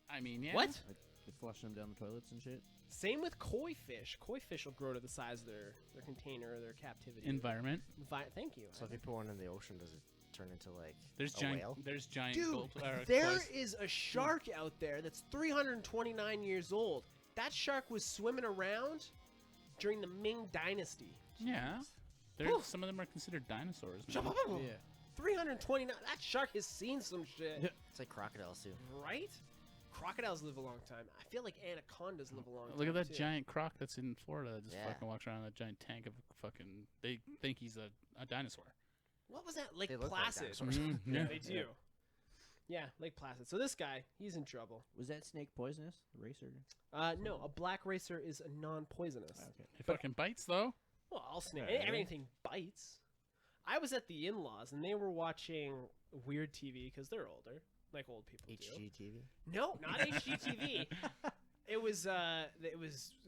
I mean, yeah. What? Like, they flush them down the toilets and shit. Same with koi fish. Koi fish will grow to the size of their container or their captivity. Environment. Thank you. So if you put one in the ocean, does it turn into like There's a giant. whale? There's giant Dude, gold. there koi. is a shark out there that's 329 years old. That shark was swimming around during the Ming Dynasty. Yeah. Whew. Some of them are considered dinosaurs. man. Yeah. 329. That shark has seen some shit, It's like crocodiles too. right? Crocodiles live a long time. I feel like anacondas live a long time. Look at that too. giant croc that's in Florida that just Yeah. fucking walks around in a giant tank of fucking. They think he's a dinosaur. What was that? Lake They look like Placid. dinosaurs. Yeah, they do. Yeah, Lake Placid. So this guy, he's in trouble. Was that snake poisonous? The racer? No, a black racer is a non-poisonous. Okay. It fucking bites though. Well, all snake. Yeah. Everything bites. I was at the in-laws and they were watching weird TV because they're older, like old people do. HGTV. No, not HGTV. It was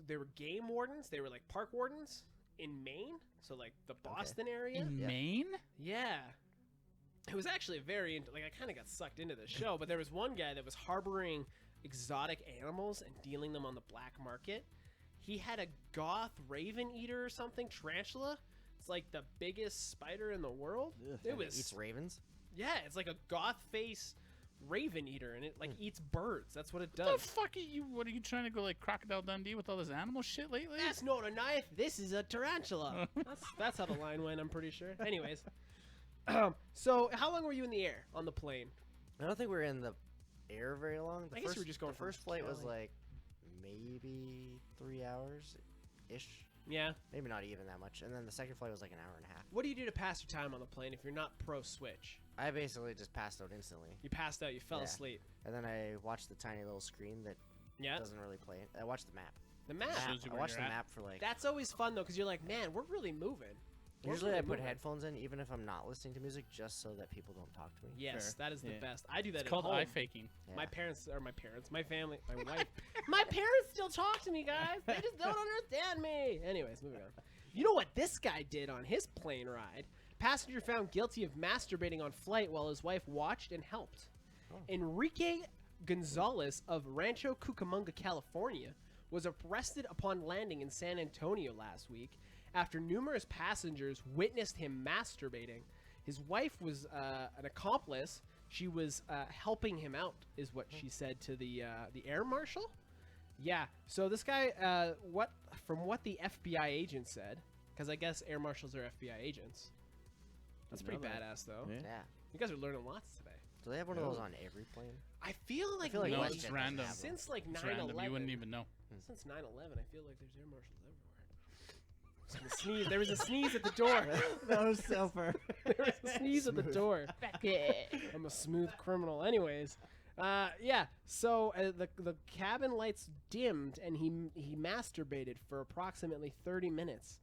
they were game wardens. They were like park wardens in Maine, so like the Boston area. In Yeah. Maine? Yeah. It was actually like I kind of got sucked into the show, but there was one guy that was harboring exotic animals and dealing them on the black market. He had a goth raven eater or something, tarantula. It's like the biggest spider in the world. Ugh. It It was eats ravens. yeah, it's like a goth face raven eater, and it like eats birds. That's what it The does. fuck are you? What are you trying to go like Crocodile Dundee with all this animal shit lately? That's not a knife. This is a tarantula. that's how the line went. I'm pretty sure. Anyways, so how long were you in the air on the plane? I don't think we were in the air very long. I guess we were just going The from first flight was Cali. like maybe 3 hours ish. Yeah. Maybe not even that much. And then the second flight was like an hour and a half. What do you do to pass your time on the plane if you're not pro Switch? I basically just passed out instantly. You passed out. You fell Yeah. asleep. And then I watched the tiny little screen that Yeah. doesn't really play it. I watched the map. The map. Shows you I where watched you're the at. map for like. That's always fun though, because you're like, man, we're really moving. We're Usually really I put moving. headphones in even if I'm not listening to music just so that people don't talk to me. Yes, Fair. that is the Yeah. best. I do that It's at called home. eye faking. Yeah. My parents, my family, my wife. My parents still talk to me, guys. They just don't understand me. Anyways, moving on. You know what this guy did on his plane ride? Passenger found guilty of masturbating on flight while his wife watched and helped. Oh. Enrique Gonzalez of Rancho Cucamonga, California, was arrested upon landing in San Antonio last week after numerous passengers witnessed him masturbating. His wife was an accomplice. She was helping him out, is what she said to the air marshal. Yeah. So this guy, from what the FBI agent said, because I guess air marshals are FBI agents. That's Didn't pretty know that. badass, though. Yeah. Yeah. You guys are learning lots today. Do they have one of those on every plane? I feel like, feel like No, maybe it's WestJet random. doesn't have them. since like It's 9/11. random. You wouldn't even know. Since 9/11, I feel like there's air marshals everywhere. Sneeze. There was a sneeze at the door. That was Selfer. There was a sneeze at the door. I'm a smooth criminal. Anyways, yeah. So the cabin lights dimmed, and he masturbated for approximately 30 minutes,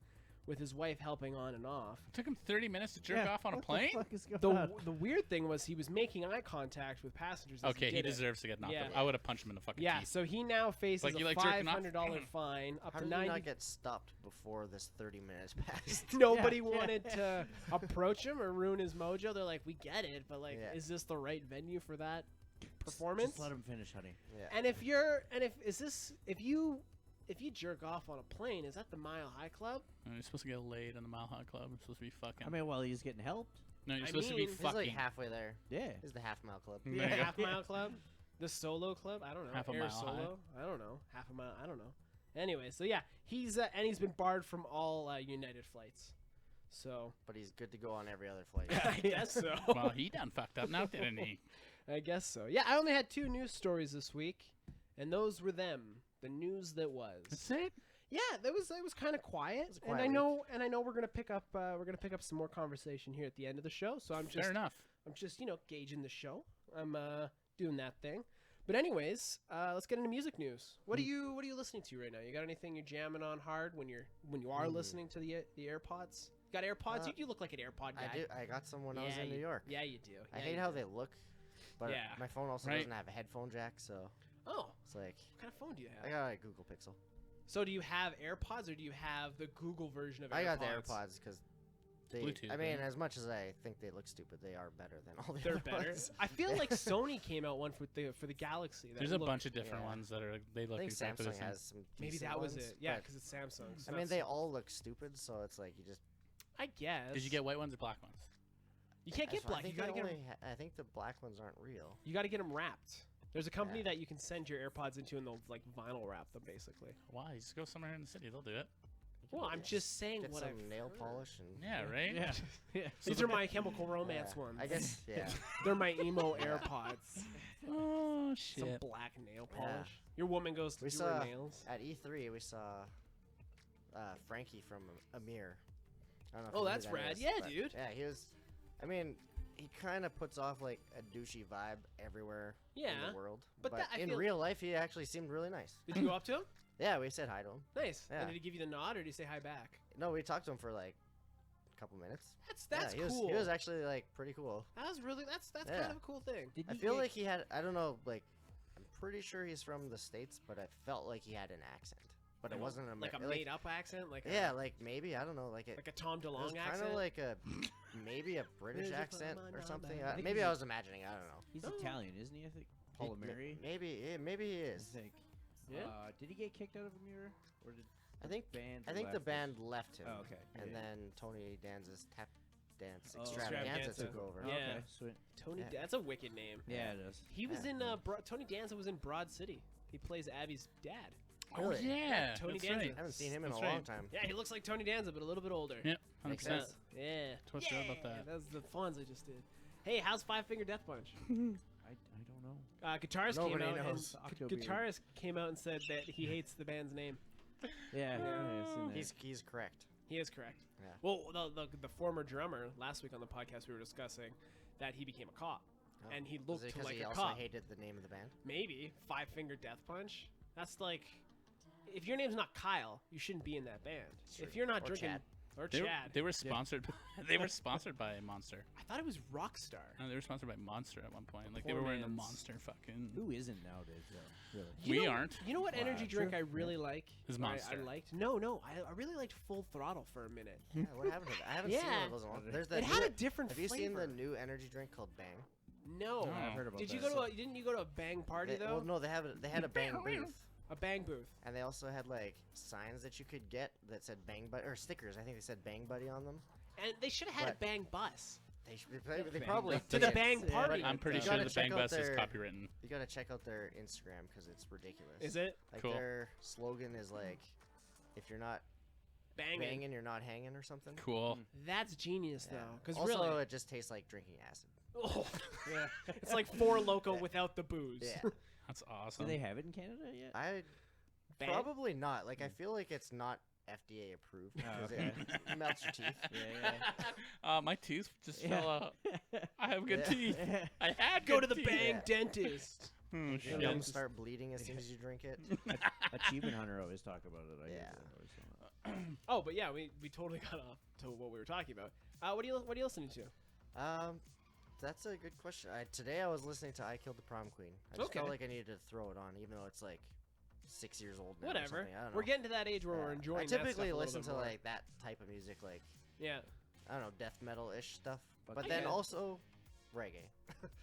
with his wife helping on and off. It took him 30 minutes to jerk off on a what plane? The fuck is going on? The weird thing was he was making eye contact with passengers. As Okay, he did it. deserves to get knocked Yeah. out. I would have punched him in the fucking Yeah, teeth. so he now faces Like, a you like jerking off? $500 fine, up How to did you 90. not get stopped before this 30 minutes passed? Nobody Yeah. wanted to approach him or ruin his mojo. They're like, we get it, but like, Yeah. is this the right venue for that performance? Just let him finish, honey. Yeah. And if you jerk off on a plane, is that the Mile High Club? No, you're supposed to get laid in the Mile High Club. You're supposed to be fucking. I mean, while he's getting helped. no, you're I supposed to mean, be he's He's like fucking. halfway there. Yeah. He's the half mile club. There The you go. Half Mile Club, the Solo Club. I don't know. Half a Air mile Solo. I don't know. Half a mile. I don't know. Anyway, so yeah, he's been barred from all United flights. So But he's good to go on every other flight. I guess so. Well, he done fucked up now, didn't he? I guess so. Yeah, I only had 2 news stories this week, and those were them. The news that was. That's it. Yeah, it was kind of quiet, was a and quiet I know we're gonna pick up some more conversation here at the end of the show. So I'm Fair enough. just gauging the show. I'm doing that thing. But anyways, let's get into music news. What are you listening to right now? You got anything you're jamming on hard when you are listening to the AirPods? You got AirPods? You look like an AirPod guy. I do. I got some when I was in New York. Yeah, you do. I Yeah, hate you how do. they look, but Yeah. my phone also Right. doesn't have a headphone jack, so Oh, it's like what kind of phone do you I have? got a Google Pixel. So do you have AirPods or do you have the Google version of AirPods? I got the AirPods because they. Bluetooth, I mean, right? as much as I think they look stupid, they are better than all the They're other better. ones. I feel like Sony came out one for the Galaxy. That There's a looked- bunch of different yeah. ones that are. They I look think exactly the Samsung same. has some. Maybe decent that was ones, it. Yeah, but, because it's Samsung. so I mean, that's- they all look stupid, so it's like you just. I guess. Did you get white ones or black ones? You can't get That's why I black. You think gotta they get 'em- only I think the black ones aren't real. You gotta get them wrapped. There's a company Yeah. that you can send your AirPods into, and they'll like vinyl wrap them, basically. Why? Just go somewhere in the city. They'll do it. Well, I'm just saying Get what some I've nail heard. polish and. Yeah, right. Yeah. yeah. These are my Chemical Romance Yeah, ones. I guess. Yeah. They're my emo AirPods. Oh Some shit. black nail Yeah. polish. Your woman goes to We do saw her nails. at E3. We saw Frankie from Amir. I don't know if Oh, you know who that's that rad. is, Yeah, but dude. Yeah, he was. I mean, he kind of puts off like a douchey vibe everywhere in Yeah, the world. but that- I in feel- real life, he actually seemed really nice. Did you go up to him? Yeah, we said hi to him. Nice. Yeah. And did he give you the nod, or did he say hi back? No, we talked to him for like a couple minutes. That's yeah, cool. He was actually like pretty cool. That was really that's Yeah. kind of a cool thing. Did I you feel get- like he had. I don't know. Like, I'm pretty sure he's from the States, but I felt like he had an accent. But it wasn't a Like a made up accent, like Yeah, like maybe I don't know. Like it. like a Tom It was DeLonge kind accent. of like a maybe a British Where's your accent phone or number? something. I think Maybe he's I a- was imagining. I don't know. He's Oh. Italian, isn't he? I think. Paul Mary. Maybe he I is. think. Yeah. Did he get kicked out of Amir, or did I think. band? I think the left band left him. Oh, okay. And Yeah. then Tony Danza's tap dance Oh, extravaganza Extravaganza. took over. Oh, Yeah. Okay. Sweet. Tony, Yeah. that's a wicked name. Yeah, it is. He was Yeah. in Tony Danza was in Broad City. He plays Abby's dad. Oh Really? yeah. Tony that's Danza. right. I haven't seen him in That's a long right. time. Yeah, he looks like Tony Danza, but a little bit older. Yep. 100%. Makes sense. Yeah. What's good about that? That's the Fonz I just did. Hey, how's Five Finger Death Punch? I don't know. Guitarist Nobody came out knows. and Octobeard. Guitarist came out and said that he hates the band's name. Yeah, I've seen that. He's correct. He is correct. Yeah. Well, the former drummer last week on the podcast we were discussing that he became a cop, Oh. and he Was looked it because like he a also cop. hated the name of the band? Maybe Five Finger Death Punch. That's like, if your name's not Kyle, you shouldn't be in that band. True. If you're not Or drinking Chad. or They were, Chad, they were sponsored. They were sponsored by Monster. I thought it was Rockstar. No, they were sponsored by Monster at one point. Like they Poor were wearing the man's- Monster fucking. Who isn't nowadays, though? Really? You We know- aren't. You know what Wow, energy true. drink I really like? Is Or I Monster. liked. No, I really liked Full Throttle for a minute. Yeah, what happened to that? I haven't seen one Yeah. of those in a long. There's that It had new- a different Have you flavor. seen the new energy drink called Bang? No. No. I've heard about Did you that. go to? Didn't you go to a Bang party though? Well, no, they had a Bang booth, A Bang booth. and they also had like signs that you could get that said Bang Buddy or stickers. I think they said Bang Buddy on them. And they should have had a But- Bang bus. They Bang probably Buddy. To did. the Bang Yeah, party. I'm pretty You sure gotta the check Bang out Bus is their- copywritten. You gotta check out their Instagram because it's ridiculous. Is it Like Cool. their slogan is like, if you're not banging? banging, you're not hanging or something. Cool. That's genius Yeah. though, because Also, really, it just tastes like drinking acid. oh, it's like Four Loco without the booze. Yeah. That's Do awesome. they have it in Canada yet? I Bang? probably not. Like I feel like it's not FDA approved because okay. it melts your teeth. Yeah, My tooth just Yeah. fell out. I have good Yeah. teeth. yeah. I had Go good to the teeth. Bang Yeah. dentist. Hmm, Your shit. gums start bleeding as soon as you drink it. Achievement Hunter always talk about it. I Yeah. guess. I always saw that. Oh, but yeah, we totally got off to what we were talking about. What are you listening to? That's a good question. Today I was listening to I Killed the Prom Queen. I just felt Okay. like I needed to throw it on, even though it's like 6 years old now. Or Whatever. something. I don't know. We're getting to that age where we're Yeah. enjoying. I that stuff typically a little listen bit to more. like that type of music, like Yeah, I don't know, death metal-ish stuff. But I then get it. also reggae.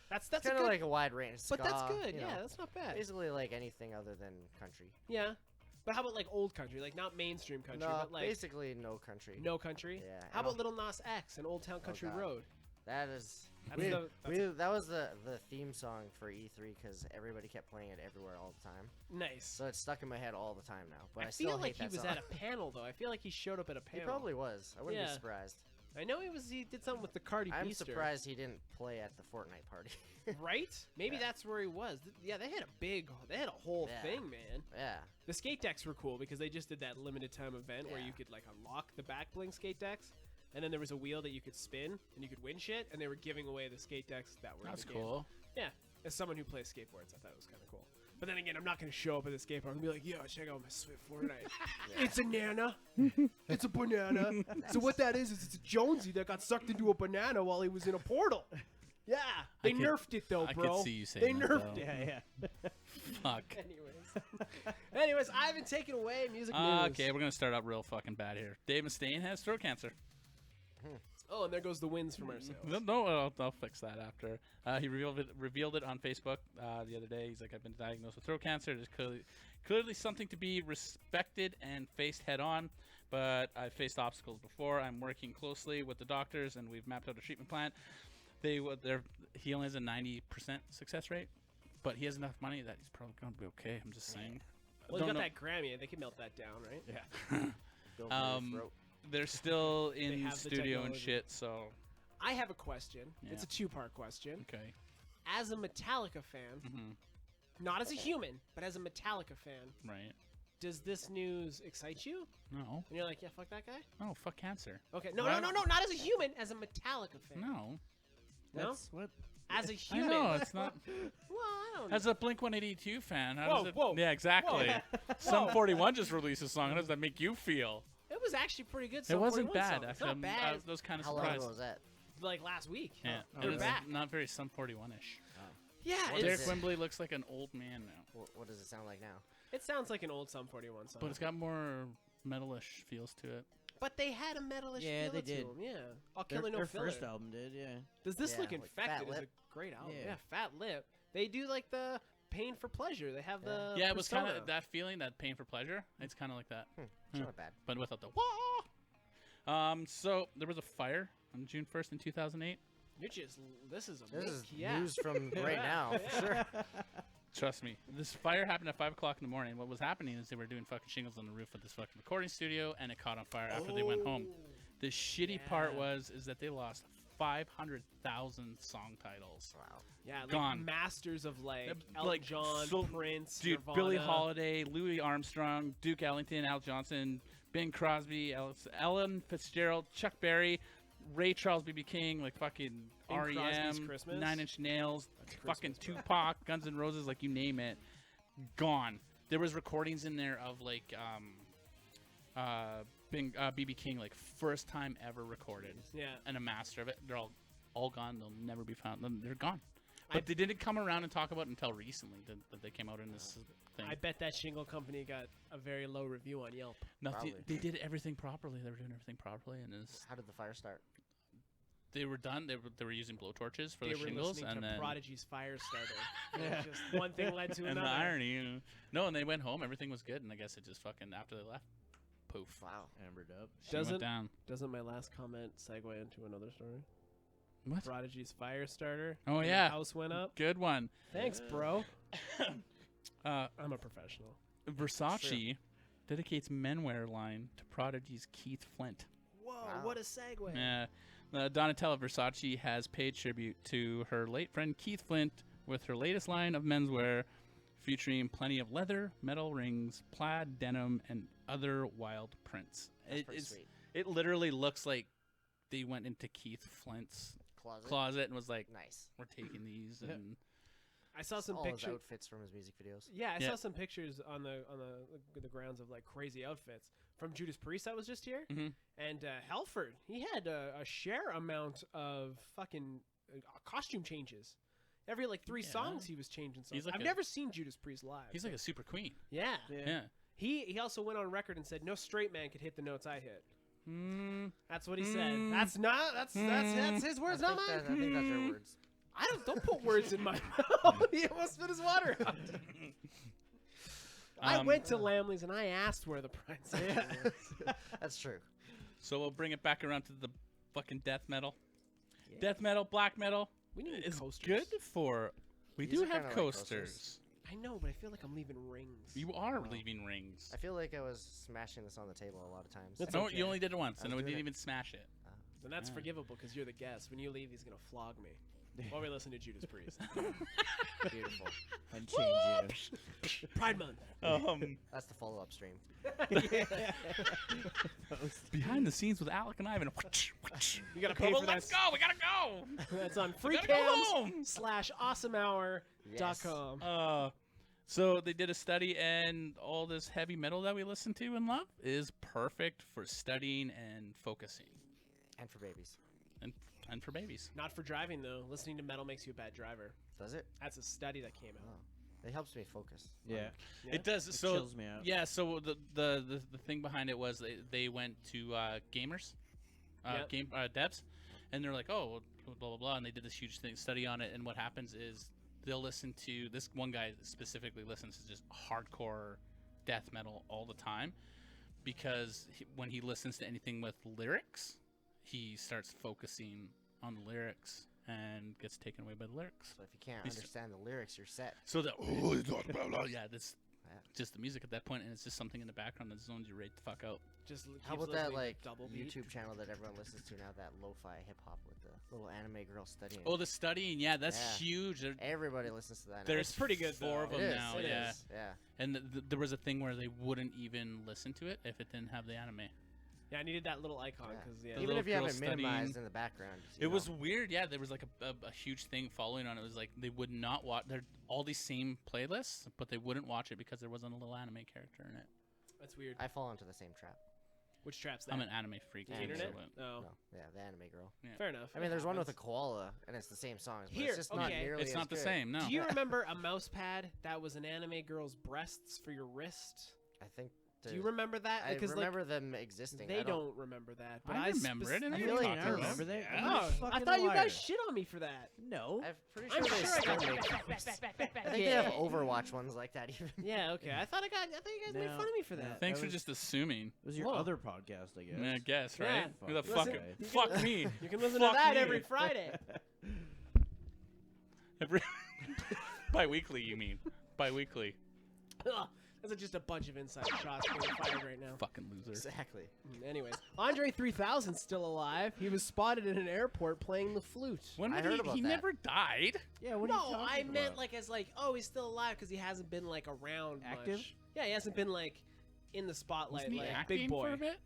that's Kind a of good. like a wide range. but that's ska, good. you Yeah, know, that's not bad. basically like anything other than country. Yeah, but how about like old country, like not mainstream country, No, but like basically no country. no country? Yeah. How and about Little Nas X and Old Town Country God. Road? that is. That's That was the theme song for E3 because everybody kept playing it everywhere all the time. nice. So it's stuck in my head all the time now. But I, I still feel like hate he that was song. at a panel though. I feel like he showed up at a He panel. probably was. I wouldn't Yeah. be surprised. I know he did something with the Cardi I'm B surprised he didn't play at the Fortnite party. Right? Maybe Yeah. that's where he was. Yeah, they had a whole Yeah. thing, man. Yeah. The skate decks were cool because they just did that limited time event where Yeah. you could like unlock the back bling skate decks, and then there was a wheel that you could spin and you could win shit, and they were giving away the skate decks that were That's in the game. cool. Yeah, as someone who plays skateboards, I thought it was kind of cool. But then again, I'm not going to show up at the skate park and be like, "Yo, check out my Swift Fortnite. It's a nana. It's a banana. So what that is it's a Jonesy that got sucked into a banana while he was in a portal. Yeah, they could- nerfed it though, I bro. could see you They saying that, nerfed though. it. Yeah. Fuck. Anyways, I haven't taken away music news. Okay, we're gonna start out real fucking bad here. Dave Mustaine has throat cancer. Oh, and there goes the wins from ourselves. No, I'll fix that after. He revealed it on Facebook the other day. He's like, I've been diagnosed with throat cancer. It's clearly something to be respected and faced head on. But I've faced obstacles before. I'm working closely with the doctors, and we've mapped out a treatment plan. He only has a 90% success rate, but he has enough money that he's probably gonna be okay. I'm just saying. Well, Don't you got know- that Grammy. They can melt that down, right? Yeah. Go for your throat. They're still in have the studio and technology. shit. So I have a question. It's Yeah. a two-part question. okay. As a Metallica fan, Hmm. not as a human, but as a Metallica fan, Right. does this news excite you? No. And you're like, yeah, fuck that guy? Oh, fuck cancer. Okay, no, Why- not as a human, as a Metallica fan. No. No? That's what? As a I human. know it's not. Well, I don't know. As a Blink 182 fan, how Whoa, does it? whoa, Yeah, exactly. whoa. Sum 41 just released a song. How does that make you feel? It was actually pretty good. It Sum wasn't 41 bad. song. It's Actually, not bad. I was kind of How long ago surprised. was that? Like last week. Yeah, They're it was back. not very Sum 41ish. Yeah, What it's, is Derek it? Wembley looks like an old man now, What does it sound like now? it sounds like an old Sum 41 song. but it's got more metalish feels to it. But they had a metalish Yeah, feel they to did. 'em, Yeah, I'll Their, kill it no their filler. first album did, yeah. Does this Yeah, look like Fat infected? Is Lip. a great album. Yeah. Yeah, Fat Lip. They do like the Pain for Pleasure. They have the Yeah, it was kind persona. of that feeling, that pain for pleasure. It's kind of like that, It's not bad. but without the wah. So there was a fire on June 1st in 2008. You're just. This is a. This big- is yeah. news from right now, for sure. Trust me. This fire happened at 5 o'clock in the morning. What was happening is they were doing fucking shingles on the roof of this fucking recording studio, and it caught on fire after they went home. The shitty part Yeah. is that they lost 500,000 song titles. Wow. Yeah, like Gone. masters of like Elton Like, John, so- Prince, Dude, Nirvana. Billie Holiday, Louis Armstrong, Duke Ellington, Al Johnson, Ben Crosby, Ellen Fitzgerald, Chuck Berry, Ray Charles, B.B. King, like fucking Bing Crosby's R.E.M., Christmas? Nine Inch Nails, fucking Christmas, Tupac, Guns N' Roses, like you name it, gone. There was recordings in there of like B.B. King, like first time ever recorded, Yeah. and a master of it. They're all gone. They'll never be found. They're gone. I- But they didn't come around and talk about it until recently that they came out in this thing. I bet that shingle company got a very low review on Yelp. Nothing. Probably. They did everything properly. They were doing everything properly, and How did the fire start? they were done. They were using blowtorches for They the were shingles, listening and to then Prodigy's Firestarter. And Yeah. just one thing led to and another. the irony. No, and they went home. Everything was good, and I guess it just fucking after they left, poof. Wow. Ambered up. She went Doesn't- down. Doesn't my last comment segue into another story? What? Prodigy's Firestarter. Oh, and the yeah. house went up. Good one. Thanks, bro. Uh, I'm a professional. Versace dedicates menwear line to Prodigy's Keith Flint. Whoa, Wow. what a segue. Yeah. Donatella Versace has paid tribute to her late friend Keith Flint with her latest line of menswear featuring plenty of leather, metal rings, plaid, denim, and other wild prints. That's pretty It's- sweet. It literally looks like they went into Keith Flint's Closet. closet and was like, Nice. we're taking these. And I saw some All his pictures. outfits from his music videos. Yeah, I Yeah. saw some pictures on the grounds of like crazy outfits. from Judas Priest that was just here, Mhm. and Halford. He had a share amount of fucking costume changes. Every like 3 Yeah. songs he was changing songs. He's like I've a- never seen Judas Priest live. He's like a super queen. yeah. Yeah. He also went on record and said no straight man could hit the notes I hit. Mm, That's what he said. Mm. That's his words, not mine. I think that's your words. Don't put words in my mouth. He almost spit his water out. I went to Lamley's and I asked where the prize was. That's true. So we'll bring it back around to the fucking death metal. Death metal, black metal. We need Is coasters. good for. We These do are have kinda like coasters. coasters. I know, but I feel like I'm leaving rings. You are leaving rings. I feel like I was smashing this on the table a lot of times. That's No, okay. you only did it once, I and was we doing didn't it. even smash it. And that's Yeah. forgivable because you're the guest. When you leave, he's gonna flog me while we listen to Judas Priest. Beautiful. And change you. Pride Month. That's the follow-up stream. Behind the scenes with Alec and Ivan. You gotta pay for that. Let's go. We gotta go. That's on We gotta go home. freecams.awesomehour.com. So they did a study, and all this heavy metal that we listen to and love is perfect for studying and focusing, And for babies. and for babies. Not for driving though. Listening to metal makes you a bad driver. Does it? That's a study that came out. It helps me focus. Yeah. Yeah? It does. It so chills me out. yeah. So the thing behind it was they went to gamers, Yep. game devs, and they're like, oh, blah blah blah, and they did this huge study on it. And what happens is they'll listen to this one guy specifically listens to just hardcore death metal all the time because when he listens to anything with lyrics, he starts focusing on the lyrics and gets taken away by the lyrics. So if you can't He's- understand the lyrics, you're set. So that yeah, that's just the music at that point, and it's just something in the background that zones you right the fuck out. Just How keeps about that listening to like double beat. YouTube channel that everyone listens to now, that lo-fi hip-hop with the little anime girl studying? Oh, the studying, yeah, that's Yeah. huge. Everybody listens to that now. There's It's pretty good, 4 of though. them It is, now, it yeah. is, yeah. And there was a thing where they wouldn't even listen to it if it didn't have the anime. Yeah, I needed that little icon Yeah. because The Even little if you girl have it minimized studying. in the background. It was weird, yeah. There was like a huge thing following on it. It was like they would not watch. They're all these same playlists, but they wouldn't watch it because there wasn't a little anime character in it. that's weird. I fall into the same trap. Which trap's that? I'm an anime freak. The too, internet? so Oh, No, yeah, the anime girl. fair enough. I mean, It there's one with a happens. koala, and it's the same songs, but Here, it's just not okay. nearly it's as not the good. same. No. Do you remember a mouse pad that was an anime girl's breasts for your wrist? I think. Do you remember that? I Because remember them existing. they I don't remember that, but I remember it, and I I feel talked like to I them. remember that. Yeah. I'm a Oh, I fucking thought you liar. guys shit on me for that. No. I'm pretty I'm sure they sure I still got make. I think they have Overwatch ones like that even. Yeah, okay. I thought you guys made No. fun of me for that. Thanks That for was- just assuming. It was your Whoa. other podcast, I guess. I guess, Yeah. right? Who the Fuck fuck? you. Fuck me. You can listen Fuck to that me. every Friday. Every bi-weekly, you mean? Bi-weekly. Ugh, That's just a bunch of inside shots being fired right now. Fucking loser. Exactly. Anyways, Andre 3000's still alive. He was spotted in an airport playing the flute. When I would heard he? about He that. never died. Yeah, what are you No, talking I meant about? like as like, oh, he's still alive because he hasn't been like around Active? much. Yeah, he hasn't been like in the spotlight Wasn't he like acting big boy. for a bit?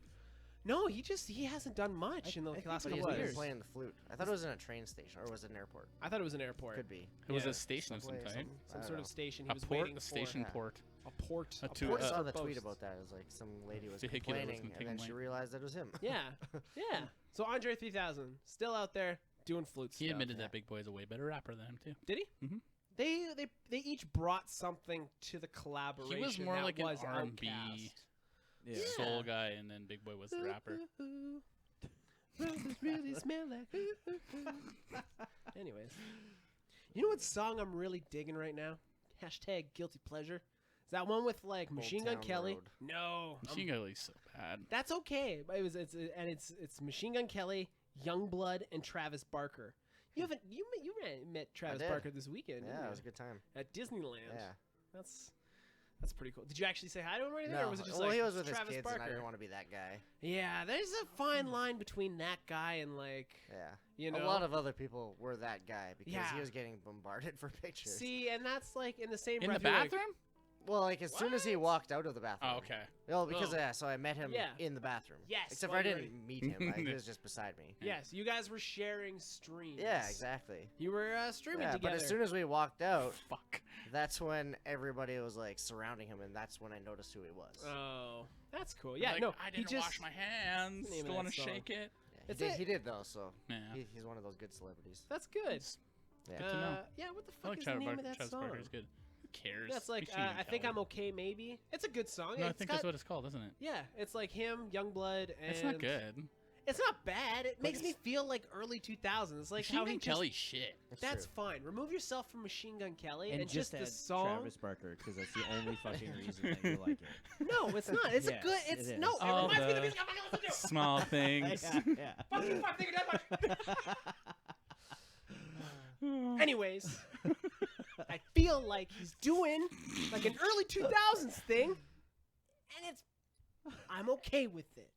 No, he hasn't done much in the I think last he But he's couple of been years. playing the flute. I thought it was in a train station, or was it an airport? I thought it was an airport. Could be. It was Yeah. a station of some Subway or type. something. I Some don't sort know. of station. He A was port, waiting a station Yeah. port. for. A port. A A two- port I saw the post. tweet about that. It was like some lady was Vehicular was complaining, gonna and take then him she away. realized it was him. Yeah, yeah. So Andre 3000 still out there doing flute He stuff. admitted yeah. that Big Boy is a way better rapper than him too. Did he? Mhm. They each brought something to the collaboration. more that like an was R&B Outkast. Yeah. Soul guy, and then Big Boy was the rapper. Roses really smell like. Anyways, you know what song I'm really digging right now? Hashtag guilty pleasure. Is that one with like Machine Gun Town Kelly? Road. No, Machine Gun Kelly's so bad. that's okay. But it's Machine Gun Kelly, Youngblood, and Travis Barker. You met Travis did. Barker this weekend. Yeah, didn't it was you? a good time. At Disneyland. Yeah. That's pretty cool. Did you actually say hi to him or anything, No, or was it just well, like he was with Travis his kids, Barker? and I didn't want to be that guy. Yeah, there's a fine line between that guy and like Yeah. you know A lot of other people were that guy because Yeah. he was getting bombarded for pictures. See, and that's like in the same In the breath, you're like, bathroom? Well, like as soon as he walked out of the bathroom. Oh, okay. Well, because Oh. so I met him Yeah. in the bathroom. Yes, Except while for I you were- didn't meet him. He was just beside me. Yes, you guys were sharing streams. Yeah, exactly. You were streaming Yeah, together. but as soon as we walked out, Fuck. that's when everybody was like surrounding him, and that's when I noticed who he was. Oh, that's cool. Yeah, Like, no, I he didn't just wash my hands. Name of Still want that to song. shake it. Yeah, That's he, did, it. he did though, so Yeah. he's one of those good celebrities. That's good. Yeah. to know. Yeah, what the I fuck like is Travis the name Barker. of that Travis song? Barker is good. Who cares? That's like Machine Gun I think Kelly. I'm okay maybe. It's a good song. No, I It's think got- that's what it's called, isn't it? Yeah, it's like him, Youngblood, and It's not good. It's not bad. It makes me feel like early 2000s. Like Machine how Gun he just Kelly shit. It's That's true. fine. Remove yourself from Machine Gun Kelly and, just the add song. Travis Barker, because that's the only fucking reason that you like it. No, it's not. It's Yes, a good. it It's is. no. It All reminds me of the the music I'm gonna listen to. Small things. yeah. Fuck you, fuck, thank you that much. Anyways, I feel like he's doing like an early 2000s thing, and it's. I'm okay with it.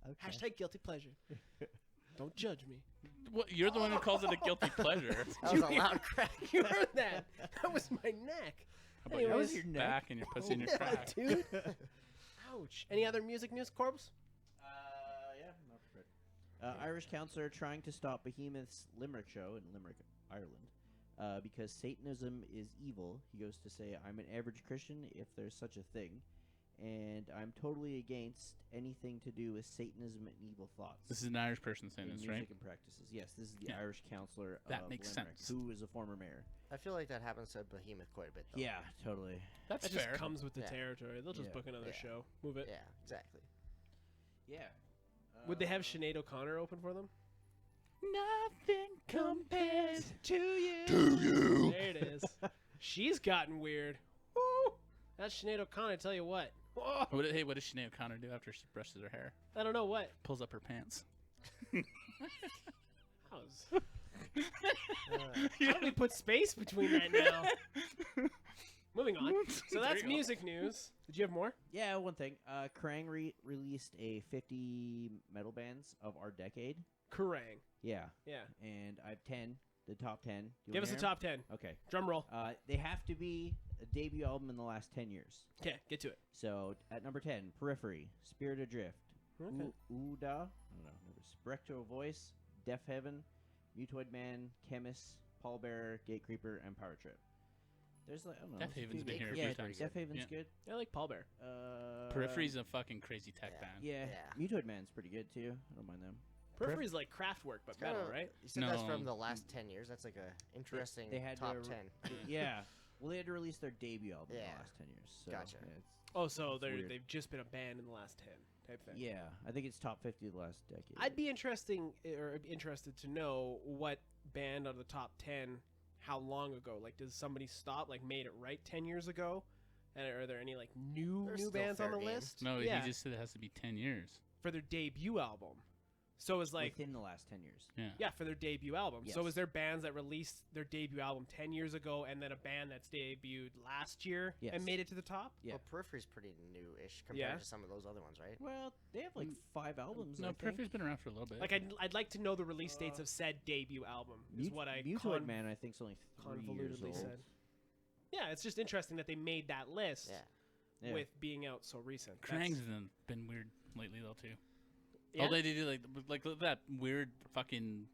Okay. Hashtag guilty pleasure. Don't judge me. What, you're the one who calls it a guilty pleasure. That was a loud crack. You heard that? That was my neck. How about Anyways. your back and your pussy and your Yeah, crack? dude. Ouch. Any other music news, Corbs? Yeah, I'm not prepared. Irish councillor trying to stop Behemoth's Limerick show in Limerick, Ireland, because Satanism is evil. He goes to say, "I'm an average Christian, if there's such a thing, and I'm totally against anything to do with Satanism and evil thoughts." This is an Irish person saying in this, music right? and practices. Yes, this is the Yeah. Irish councillor That of makes Limerick, sense. who is a former mayor. I feel like that happens to Behemoth quite a bit though. Yeah, totally. That's That just fair. comes with the Yeah. territory. They'll just Yeah. book another Yeah. show. Move it. Yeah, exactly. Yeah. Would they have Sinead O'Connor open for them? Nothing compares to you. There it is. She's gotten weird. Woo! That's Sinead O'Connor, I tell you what. Whoa! Hey, what does Sinead O'Connor do after she brushes her hair? I don't know what. Pulls up her pants. How's... How do we put space between that now? Moving on. So There that's you go. music news. Did you have more? Yeah, one thing. Kerrang released a 50 metal bands of our decade. Kerrang. Yeah, Yeah. and I have 10, the top 10. You Give wanna us the hear 'em? top 10. Okay. Drum roll. They have to be a debut album in the last 10 years. Okay, get to it. So at number 10, Periphery, Spirit Adrift, Okay. Uda, I don't know, Spectral Voice, Deaf Heaven, Mutoid Man, Chemist, Pallbearer, Gatecreeper, and Power Trip. There's like, I don't know. Deaf there's a Haven's few- been here a Yeah, few times. Deaf Haven's Yeah. good. I like Paul Bear. Periphery's a fucking crazy tech Yeah. band. Yeah, Yeah. Mutoid Man's pretty good too. I don't mind them. Periphery's like Kraftwerk, but It's kinda- metal, right? You said that's No. from the last 10 years. That's like a interesting They had top to 10. Yeah. Well, they had to release their debut album in Yeah. the last 10 years. So Gotcha. yeah, it's- Oh, so It's weird. they've just been a band in the last 10 type thing. yeah, I think it's top 50 of the last decade. I'd be interested to know what band out of the top 10, how long ago? Like, does somebody stop, like, made it right 10 years ago? And are there any, like, new There's still bands on fair the game. list? No, yeah, he just said it has to be 10 years. for their debut album. So it's like, within the last 10 years. Yeah. yeah, for their debut album. So Yes. is there bands that released their debut album 10 years ago and then a band that's debuted last year Yes. and made it to the top? Yeah. Well, Periphery's pretty new-ish compared Yeah. to some of those other ones, right? Well, they have like 5 albums. No, I think. Periphery's been around for a little bit. Like, I'd like to know the release dates of said debut album, is what I Mutoid Man, I think, is only 3 years convolutedly old. said. Yeah, it's just interesting that they made that list Yeah. Yeah. with being out so recent. Krang's been weird lately though too. Yeah? Oh, they did like that weird fucking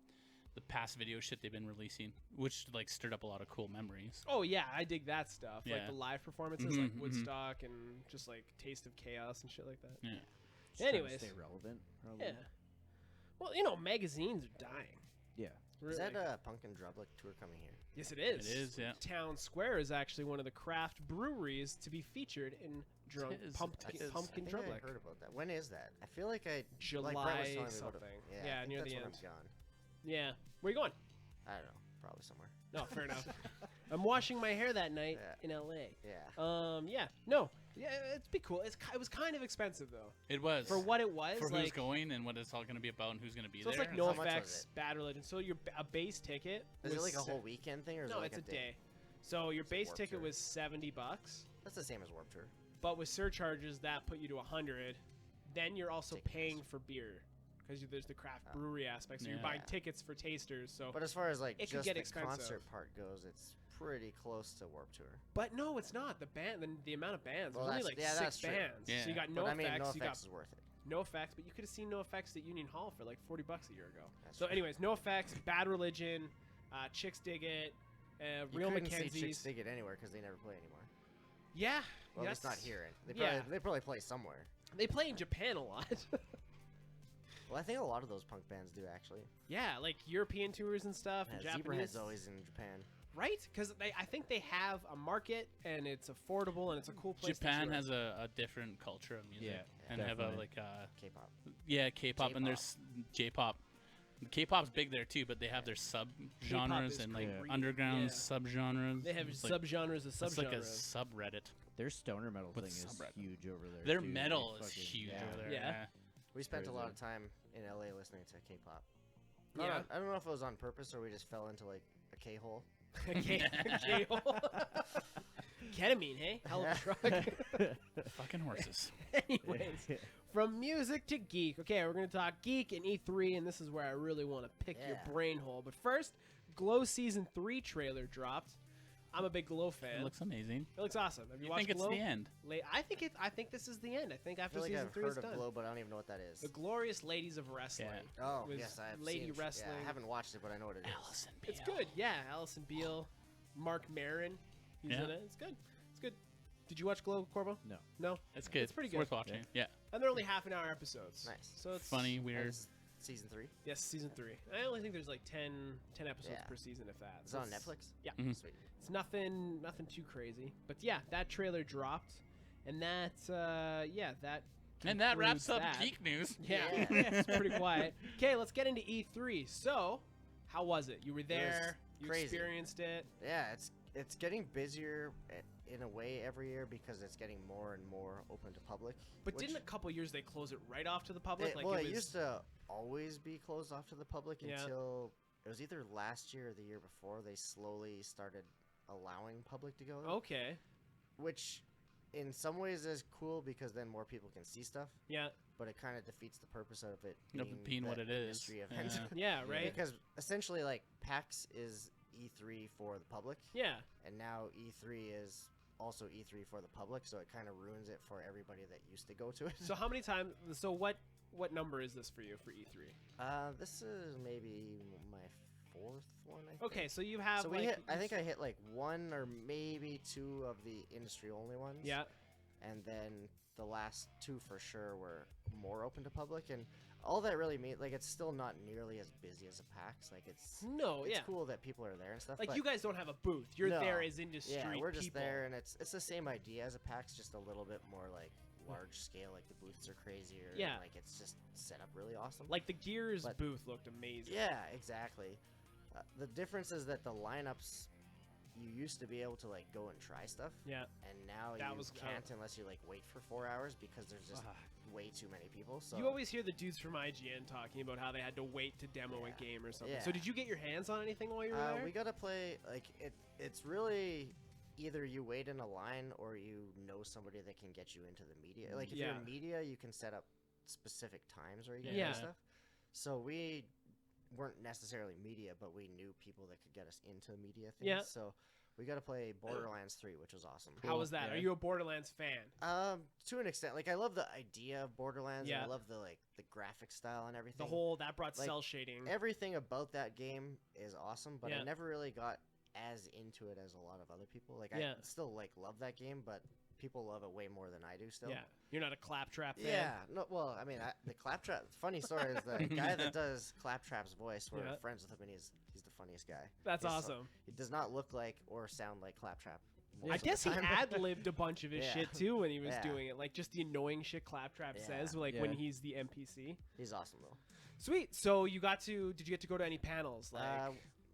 the past video shit they've been releasing, which like stirred up a lot of cool memories. Oh yeah, I dig that stuff. Like Yeah. the live performances, Mhm, like mhm. Woodstock and just like Taste of Chaos and shit like that. Yeah. Just trying to Anyways. stay relevant. Probably. Yeah. Well, you know, magazines are dying. Yeah. Is Really. that Pumpkin Drublic tour coming here? Yes, it is. It is, yeah. Town Square is actually one of the craft breweries to be featured in is. Pumpkin I Pumpkin think I Drublic. heard about that. When is that? I feel like I July like Brett was telling me about something. it. Yeah, I think near that's the when end. I'm gone. Yeah. Where you going? I don't know. Probably somewhere. No, fair enough. I'm washing my hair that night Yeah. in LA. Yeah. Yeah. No. Yeah, it'd be cool. It was kind of expensive though. It was For what it was, for like who's going and what it's all going to be about and who's going to be so it's there. like How much was NoFX, it? Bad Religion. So your a base ticket Is it was like a se- whole weekend thing, or is No, it like it's a day. So your It's a base Warped ticket Tour. was $70, That's the same as Warped Tour. but with surcharges that put you to $100. Then you're also Ridiculous. paying for beer because there's the craft Oh. brewery aspect. So you're Yeah. buying tickets for tasters. So But as far as like It could just get the expensive. concert part goes, it's pretty close to Warped Tour. But no, it's not. The amount of bands. Well, There's only that's- like yeah, 6 that's true. bands. Yeah. So you got But I mean, NoFX. You got NoFX is worth it. NoFX, but you could have seen NoFX at Union Hall for like $40 a year ago. That's So, true. anyways, NoFX, Bad Religion, Chicks Dig It, You Real couldn't see Chicks Mackenzies. Dig It anywhere because they never play anymore. Yeah. Well, yeah, it's not that's- here. yeah. They probably play somewhere. They play in Japan a lot. Well, I think a lot of those punk bands do actually. Yeah, like European tours and stuff. and Yeah, Japanese. Zebrahead's always in Japan. Right? Because I think they have a market and it's affordable and it's a cool place Japan to tour. has a different culture of music. Yeah, and have a definitely. K-pop. K-pop, and J-pop. there's J-pop. K-pop's big there too, but they have their sub is genres and like great. underground Yeah. subgenres. They have It's like, subgenres of it's like a subgenres. subreddit. Their stoner metal With thing is subreddit. huge over there. Their too. They metal is fucking- huge yeah. over there. Yeah. We spent a lot Crazy. of time in LA listening to K-pop. Yeah. I don't know if it was on purpose or we just fell into like a K-hole. K-hole. Ketamine, hey? Hell of a drug. Fucking horses. Anyways, from music to geek. Okay, we're going to talk geek and E3, and this is where I really want to pick your Yeah. brain hole. But first, Glow Season 3 trailer dropped. I'm a big Glow fan. It looks amazing. It looks awesome. Have you, You watched think it's Glow? the end? I think this is the end. I think I after feel like Season I've 3 is heard done. of Glow, but I don't even know what that is. The Glorious Ladies of Wrestling. Oh, was yes, I've Lady seen Wrestling. Yeah, I haven't watched it, but I know what it is. Allison Beale. It's good. Yeah, Allison Beale, Mark Maron. He's Yeah. in it. It's good. It's good. Did you watch Glow, Corbo? No. No? It's good. It's pretty It's worth good. watching. Yeah. And they're only half-an-hour episodes. Nice. So it's Funny, And weird. it's season 3. Yes, Season 3. I only think there's like 10 episodes Yeah. per season, if that. It's So on Netflix. Yeah. Mhm. Sweet. It's nothing too crazy. But yeah, that trailer dropped. And that, that And that wraps concludes up that. geek news. Yeah, Yeah. it's pretty quiet. Okay, let's get into E3. So, how was it? You were there. You crazy. experienced it. Yeah, it's getting busier in a way every year because it's getting more and more open to public. But which- didn't a couple years they close it right off to the public? It, was, used to always be closed off to the public Yeah. until it was either last year or the year before they slowly started allowing public to go. Okay. Which in some ways is cool because then more people can see stuff, Yeah. but it kind of defeats the purpose of it Of being what the it is. industry event. Yeah. Yeah. Right. Because essentially, like, PAX is E3 for the public, Yeah. and now E3 is also E3 for the public, so it kind of ruins it for everybody that used to go to it. So how many times? So what number is this for you for E3? This is maybe my 4th one. I think. Okay, so you have So like I think I hit like 1 or maybe 2 of the industry only ones. yeah. And then the last 2 for sure were more open to public, and all that really means, like, it's still not nearly as busy as a PAX. Like, it's No, it's yeah. cool that people are there and stuff. Like but you guys don't have a booth. You're No. there as industry yeah, we're just people. there, and it's the same idea as a PAX, just a little bit more like large scale. Like the booths are crazier. Yeah. and, like it's just set up really awesome. Like the Gears But- booth looked amazing. Yeah, exactly. The difference is that the lineups, you used to be able to like go and try stuff, Yeah. and now That you was- can't unless you like wait for 4 hours because there's just Ah. way too many people. So You always hear the dudes from IGN talking about how they had to wait to demo a Yeah. game or something. So Yeah. did you get your hands on anything while you were there? we gotta play like it. It's really either you wait in a line or you know somebody that can get you into the media. Like if Yeah. you're media, you can set up specific times where you can Yeah. do stuff. So we weren't necessarily media, but we knew people that could get us into media things. Yeah. So we got to play Borderlands 3, which was awesome. How was that? Yeah. Are you a Borderlands fan? To an extent, like I love the idea of Borderlands. Yeah. And I love the the graphic style and everything. The whole that brought Like, cell shading. Everything about that game is awesome, but Yeah. I never really got as into it as a lot of other people. Like Yeah. I still like love that game, but people love it way more than I do still. Yeah. You're not a Claptrap fan. Yeah. No. Well, I mean, the Claptrap. Funny story is the guy that does Claptrap's voice. We're Yeah. friends with him, and he's the funniest guy. That's He's so- awesome. He does not look like or sound like Claptrap. most I of the guess he time. ad-libbed a bunch of his Yeah. shit too when he was Yeah. doing it. Like just the annoying shit Claptrap Yeah. says like when Yeah. he's the NPC. He's awesome though. Sweet. So did you get to go to any panels like Uh,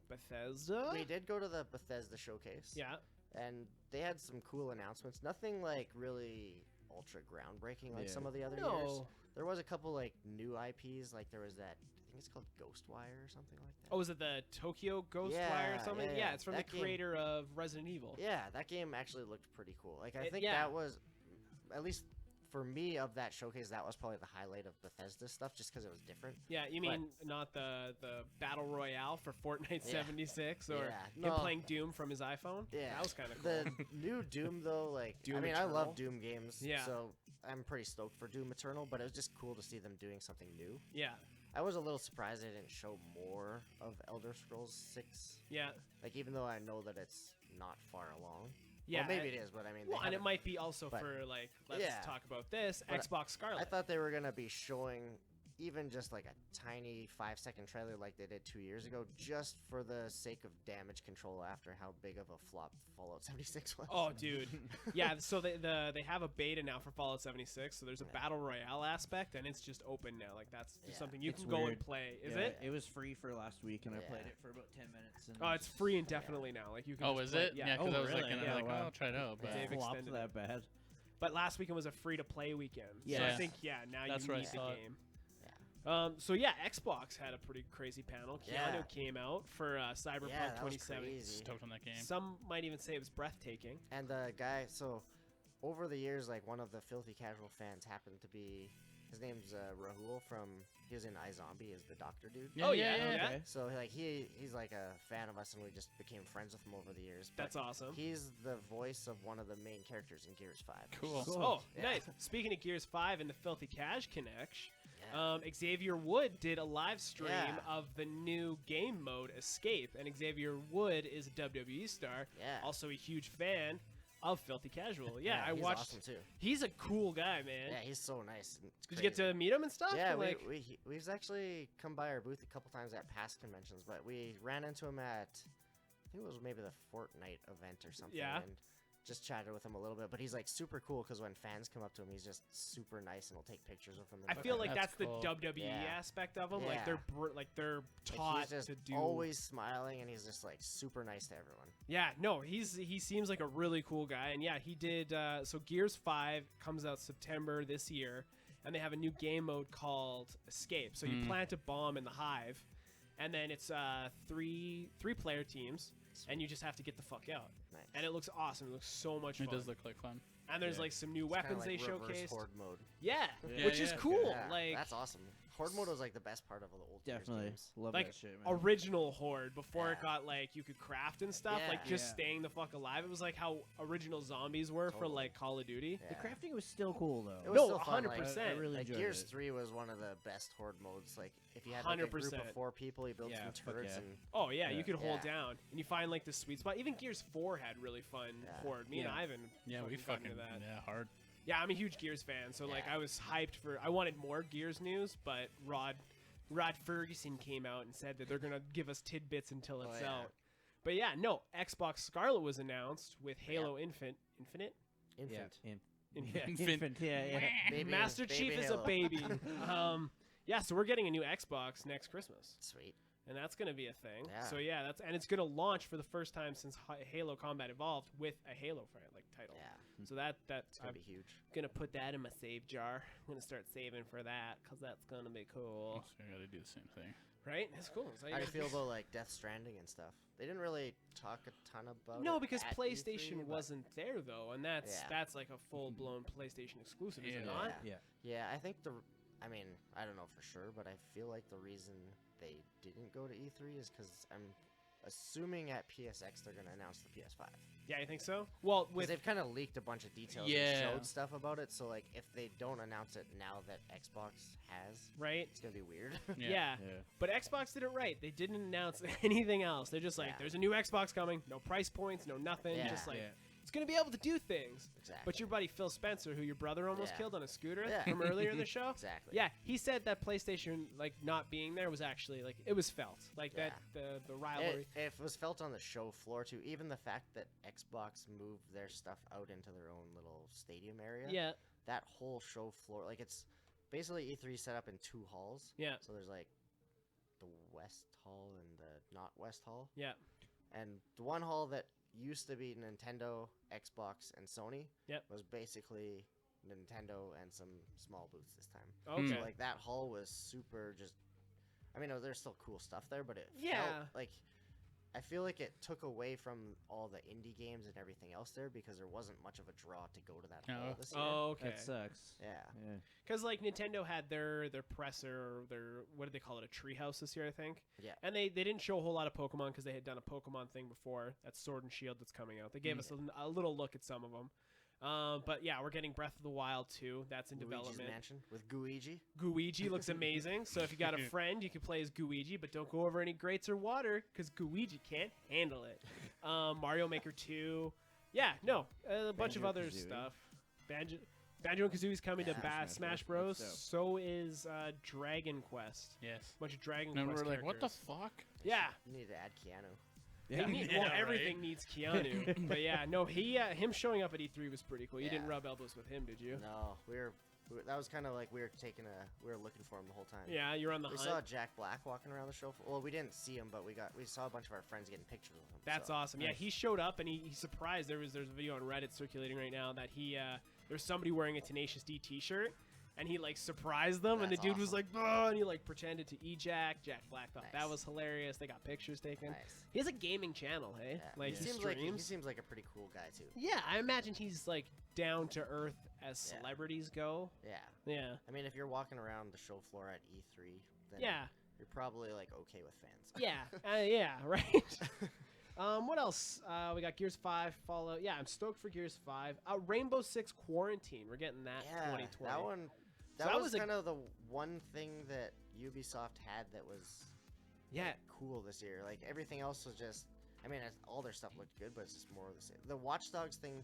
Bethesda? We did go to the Bethesda showcase. Yeah. And they had some cool announcements. Nothing like really ultra groundbreaking like Yeah. some of the other years. No. There was a couple like new IPs. Like there was that. I think it's called Ghostwire or something like that. Oh, is it the Tokyo Ghostwire or Yeah, something? yeah, Yeah, yeah. it's from That the game- creator of Resident Evil. Yeah, that game actually looked pretty cool. Like I It- think yeah. that was, at least for me of that showcase, that was probably the highlight of Bethesda stuff, just because it was different. Yeah, you mean not the battle royale for Fortnite Yeah. 76 or Yeah, him no. playing Doom from his iPhone? Yeah, That was kind of cool. The new Doom though, like Doom I mean, Eternal? I love Doom games, Yeah. so I'm pretty stoked for Doom Eternal. But it was just cool to see them doing something new. Yeah. I was a little surprised they didn't show more of Elder Scrolls 6. Yeah. Like even though I know that it's not far along. Yeah. Well, maybe it is, but I mean, they Well, and it haven't- might be also but- for like, let's Yeah. talk about this But Xbox Scarlet. I thought they were gonna be showing even just like a tiny 5-second trailer like they did 2 years ago, just for the sake of damage control after how big of a flop Fallout 76 was. Oh, dude. Yeah, so they have a beta now for Fallout 76, so there's a Yeah. battle royale aspect, and it's just open now. Like, that's just Yeah. something you It's can go and weird. play. Is Yeah, it? It was free for last week, and I played Yeah. it for about 10 minutes. And Oh, it's free indefinitely now. Like, you can Oh, just is play- it? Yeah. because Oh, I was like, really? gonna Yeah, like, wow. oh, I'll try it out. But Dave flopped extended that bad. But last weekend was a free-to-play weekend. So I Yeah. think, now That's you where I need the saw it. game. So yeah, Xbox had a pretty crazy panel. Keanu Yeah. came out for Cyberpunk Yeah, that was 2070. crazy. stoked on that game. Some might even say it was breathtaking. And the guy, so over the years, like one of the Filthy Casual fans happened to be, his name's Rahul from, he was in iZombie as the doctor dude. Oh, yeah. Okay. So like he's like a fan of us, and we just became friends with him over the years. But That's awesome. He's the voice of one of the main characters in Gears 5. Cool. Oh, Yeah. nice. Speaking of Gears 5 and the Filthy Cash connection, Yeah. Xavier Wood did a live stream Yeah. of the new game mode Escape, and Xavier Wood is a WWE star, Yeah. also a huge fan of Filthy Casual. Yeah, I he's watched. awesome too. He's a cool guy, man. Yeah, he's so nice. and it's Did you get crazy. to meet him and stuff? Yeah, Or, like, we've actually come by our booth a couple times at past conventions, but we ran into him at, I think it was maybe the Fortnite event or something. Yeah. And just chatted with him a little bit, but he's like super cool because when fans come up to him, he's just super nice and will take pictures with them. and I stuff feel like like That's that's cool. the WWE Yeah. aspect of him. Like Yeah. they're that. taught he's just to do. always smiling, and he's just like super nice to everyone. Yeah, no, he seems like a really cool guy, and yeah, he did. So Gears 5 comes out September this year, and they have a new game mode called Escape. So you plant a bomb in the hive, and then it's three player teams, and you just have to get the fuck out. Nice. And it looks awesome. It looks so much fun. It does look like fun. And there's Yeah. like some new It's kinda weapons like they reverse showcased. Horde mode. Yeah, Yeah, which is yeah. cool. Yeah, Like that's awesome. Horde mode was like the best part of all the old Gears Definitely. games. Love Like, that shit, man. original Horde before it Yeah. got like you could craft and stuff, like Yeah. just Yeah. staying the fuck alive. It was like how original zombies were for Totally. like Call of Duty. Yeah. The crafting was still cool, though. It was No, still fun, like, 100%. I really Like enjoyed Gears it. 3 was one of the best Horde modes. Like if you had like, a group 100%. of 4 people, you built Yeah, some fuck turrets yeah. and Oh yeah, you Yeah. could hold Yeah. down and you find like the sweet spot. Even Gears 4 had really fun Yeah. Horde. Me and Yeah. Ivan. Yeah, we got fucking into that. yeah hard. Yeah, I'm a huge Gears fan, so like Yeah. I was hyped for. I wanted more Gears news, but Rod Ferguson came out and said that they're gonna give us tidbits until Oh, it's yeah. out. But yeah, no, Xbox Scarlet was announced with Halo Infinite. Infant. Yeah, Infant. infant. Yeah, yeah. Baby- Master baby Chief is Halo. a baby. Yeah, so we're getting a new Xbox next Christmas. Sweet. And that's going to be a thing. Yeah. So yeah, it's going to launch for the first time since Halo Combat Evolved with a Halo title. Yeah, So that's it's gonna I'm be huge. going to put that in my save jar. I'm going to start saving for that cuz that's going to be cool. So I gotta do the same thing. Right? It's cool. So How do you feel about like Death Stranding and stuff? They didn't really talk a ton about it. No, because at PlayStation E3, but- wasn't there though, and that's Yeah. that's like a full-blown PlayStation exclusive, is it Yeah. not? Yeah. Yeah, I think I mean, I don't know for sure, but I feel like the reason they didn't go to E3 is because I'm assuming at PSX they're gonna announce the PS5. Yeah, you think so? Well, Because with they've kind of leaked a bunch of details Yeah. and showed stuff about it. So like, if they don't announce it now that Xbox has, right? it's gonna be weird. Yeah. Yeah. But Xbox did it right. They didn't announce anything else. They're just like, Yeah. there's a new Xbox coming. No price points, no nothing. Yeah. Just like, Yeah. it's going to be able to do things. Exactly. But your buddy Phil Spencer, who your brother almost Yeah. killed on a scooter Yeah. from earlier in the show, Exactly. yeah, he said that PlayStation like not being there was actually like it was felt like that the rivalry. It was felt on the show floor too. Even the fact that Xbox moved their stuff out into their own little stadium area. Yeah, That whole show floor, like it's basically E3 set up in 2 halls. yeah, So there's like the West Hall and the not West Hall. yeah, And the one hall that used to be Nintendo, Xbox, and Sony Yep. was basically Nintendo and some small booths this time. okay, So like that hall was super just. I mean, there's still cool stuff there, but it Yeah. felt like I feel like it took away from all the indie games and everything else there because there wasn't much of a draw to go to that Oh. hall this year. Oh, okay. That sucks. Yeah. Yeah. Because like Nintendo had their presser, their what did they call it, a treehouse this year, I think. Yeah. And they didn't show a whole lot of Pokemon because they had done a Pokemon thing before. That's Sword and Shield that's coming out. They gave us a little look at some of them. But yeah, we're getting Breath of the Wild 2. That's in Luigi's development. Mansion with Guigi. Guigi looks amazing. So if you got a friend, you can play as Guigi, but don't go over any grates or water because Guigi can't handle it. Mario Maker 2. Yeah, no, a bunch of other Banjo-Kazooie. stuff. Banjo and Kazooie's coming to Yeah, Smash Smash Bros. Bros. So is Dragon Quest. Yes. Bunch of Dragon And Quest we're like, what the characters. fuck? Yeah. You need to add Keanu. They need- Yeah, well, right. everything needs Keanu. But yeah, no, him showing up at E3 was pretty cool. You didn't Yeah. rub elbows with him, did you? No, that was kind of like we were looking for him the whole time. Yeah, you're on the We hunt. saw Jack Black walking around the show. Well, we didn't see him, but we saw a bunch of our friends getting pictures of him. That's so. awesome. Yeah, he showed up and he surprised. There's a video on Reddit circulating right now that there's somebody wearing a Tenacious D T-shirt, and he like surprised them, and the That's dude was awesome. like, "Bah," and he like pretended to Jack. Jack Black thought that Nice. was hilarious. They got pictures taken. Nice. He has a gaming channel, hey? Yeah. Like he he seems like he streams. seems like a pretty cool guy too. Yeah, I imagine he's like down to earth as Yeah. celebrities go. Yeah. Yeah. I mean, if you're walking around the show floor at E3, then Yeah. you're probably like okay with fans. Yeah. Yeah. Right. What else? We got Gears 5 Fallout. Yeah, I'm stoked for Gears 5. Rainbow Six Quarantine. We're getting that Yeah, 2020. that one. So That that was was a- kind of the one thing that Ubisoft had that was Yeah. like, cool this year. Like everything else was just. I mean, all their stuff looked good, but it's just more of the same. The Watch Dogs thing,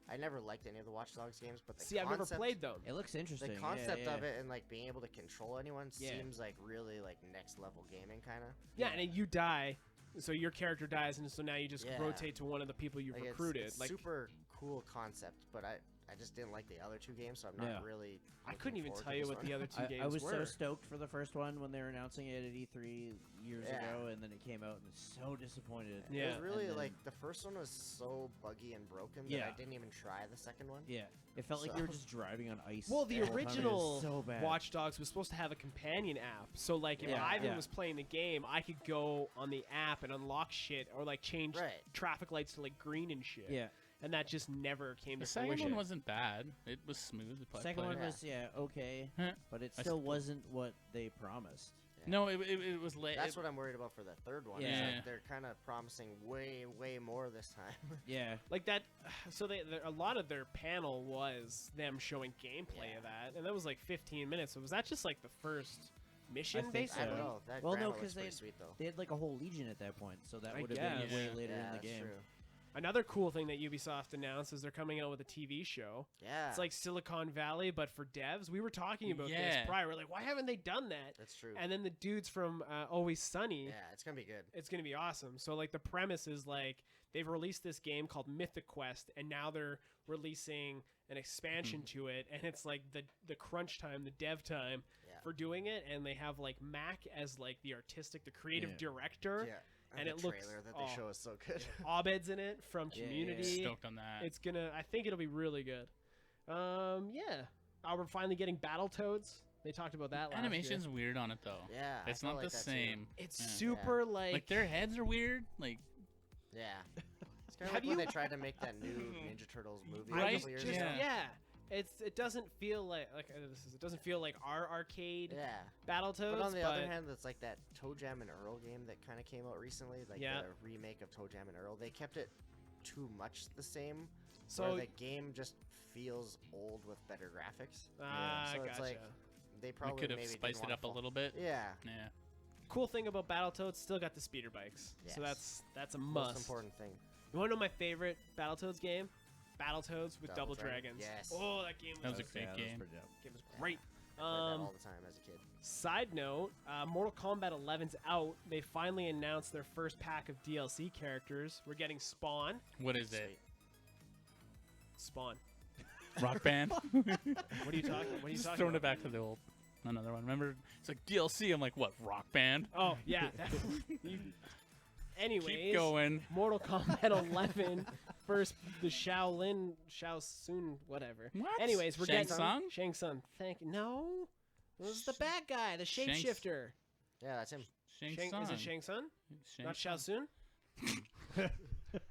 I never liked any of the Watch Dogs games, but the See, I've never concept, played them. It looks interesting. the yeah, concept yeah. of it and like being able to control anyone Yeah. seems like really like next level gaming kind of. Yeah, and then you die, so your character dies, and so now you just Yeah. rotate to one of the people you've recruited. It's like super cool concept, but I just didn't like the other two games, so I'm not Yeah. really. I looking couldn't even forward tell to you this what one. the other two games I was were. so stoked for the first one when they were announcing it at E3 years Yeah. ago, and then it came out and was so disappointed. Yeah. It was really And then- like the first one was so buggy and broken that Yeah. I didn't even try the second one. Yeah, it felt like you were So- just driving on ice. Well, the the whole time. It was original so bad. Watch Dogs was supposed to have a companion app. So, like, if Yeah, Ivan yeah. was playing the game, I could go on the app and unlock shit or, like, change Right. traffic lights to, like, green and shit. Yeah, And that just never came The to second fruition. one wasn't bad. It was smooth. To play. second one Yeah. was okay, Huh. but it I still st- wasn't what they promised. No, it was late. That's what I'm worried about for the third one. is Yeah. that they're kind of promising way more this time. Yeah, Like that, so a lot of their panel was them showing gameplay of that, and that was like 15 minutes. So was that just like the first mission, think basically? I don't So- know. That Well, no, grandma 'cause looks pretty they- sweet though. they had like a whole legion at that point, so that I would have been guess. way Yeah. later Yeah, in the that's game. true. Another cool thing that Ubisoft announced is they're coming out with a TV show. Yeah, It's like Silicon Valley, but for devs. We were talking about Yeah. this prior. We're like, why haven't they done that? that's true. And then the dudes from Always Sunny, Yeah, it's gonna be good. it's going to be awesome. So, like, the premise is like they've released this game called Mythic Quest, and now they're releasing an expansion to it, and it's like the crunch time, the dev time Yeah. for doing it, and they have like Mac as like the creative Yeah. director. Yeah, and the it looks- trailer that oh. they show is so good. Abed's in it from Yeah, yeah, Community. Stoked on that. It's gonna. I think it'll be really good. Yeah. We're finally getting Battletoads. They talked about that last Animation's year. weird on it though. Yeah, I It's felt not like the that too. same. It's Yeah. super like. Like their heads are weird. Like Yeah, it's kind of Have like when you- they tried to make that new Ninja Turtles movie Right, a couple years just, ago. yeah. It doesn't feel like it doesn't feel like our arcade Yeah. Battletoads. But on the other hand, that's like that Toe Jam and Earl game that kind of came out recently, like Yeah. the remake of Toe Jam and Earl. They kept it too much the same, so where the game just feels old with better graphics. ah, So gotcha. it's like they we probably could have maybe didn't spiced it wanna up a fall- little bit. Yeah, Yeah. Cool thing about Battletoads, still got the speeder bikes. So Yes. that's a most must. important thing. You want to know my favorite Battletoads game? Battletoads with Double Double Dragon. Dragons. Yes. Oh, that game That was a was, great that game. pretty dope. game was great. Played that all the time as a kid. Side note, Mortal Kombat 11's out. They finally announced their first pack of DLC characters. We're getting Spawn. What is it? Spawn. Rock Band. What are you talking? What are you Just talking throwing about? it back to the old. Another one. Remember, it's like DLC. I'm like, what? Rock Band. Oh yeah. Anyways, Keep going. Mortal Kombat 11 first the Shaolin whatever. What? Anyways, we're Shang getting Tsung? Shang Tsung. Thank you. No, it was the bad guy, the Shang- shapeshifter. Yeah, that's him. Shang Is Tsung. it Shang Tsung? Shang Not Shao Tsung. Tsung?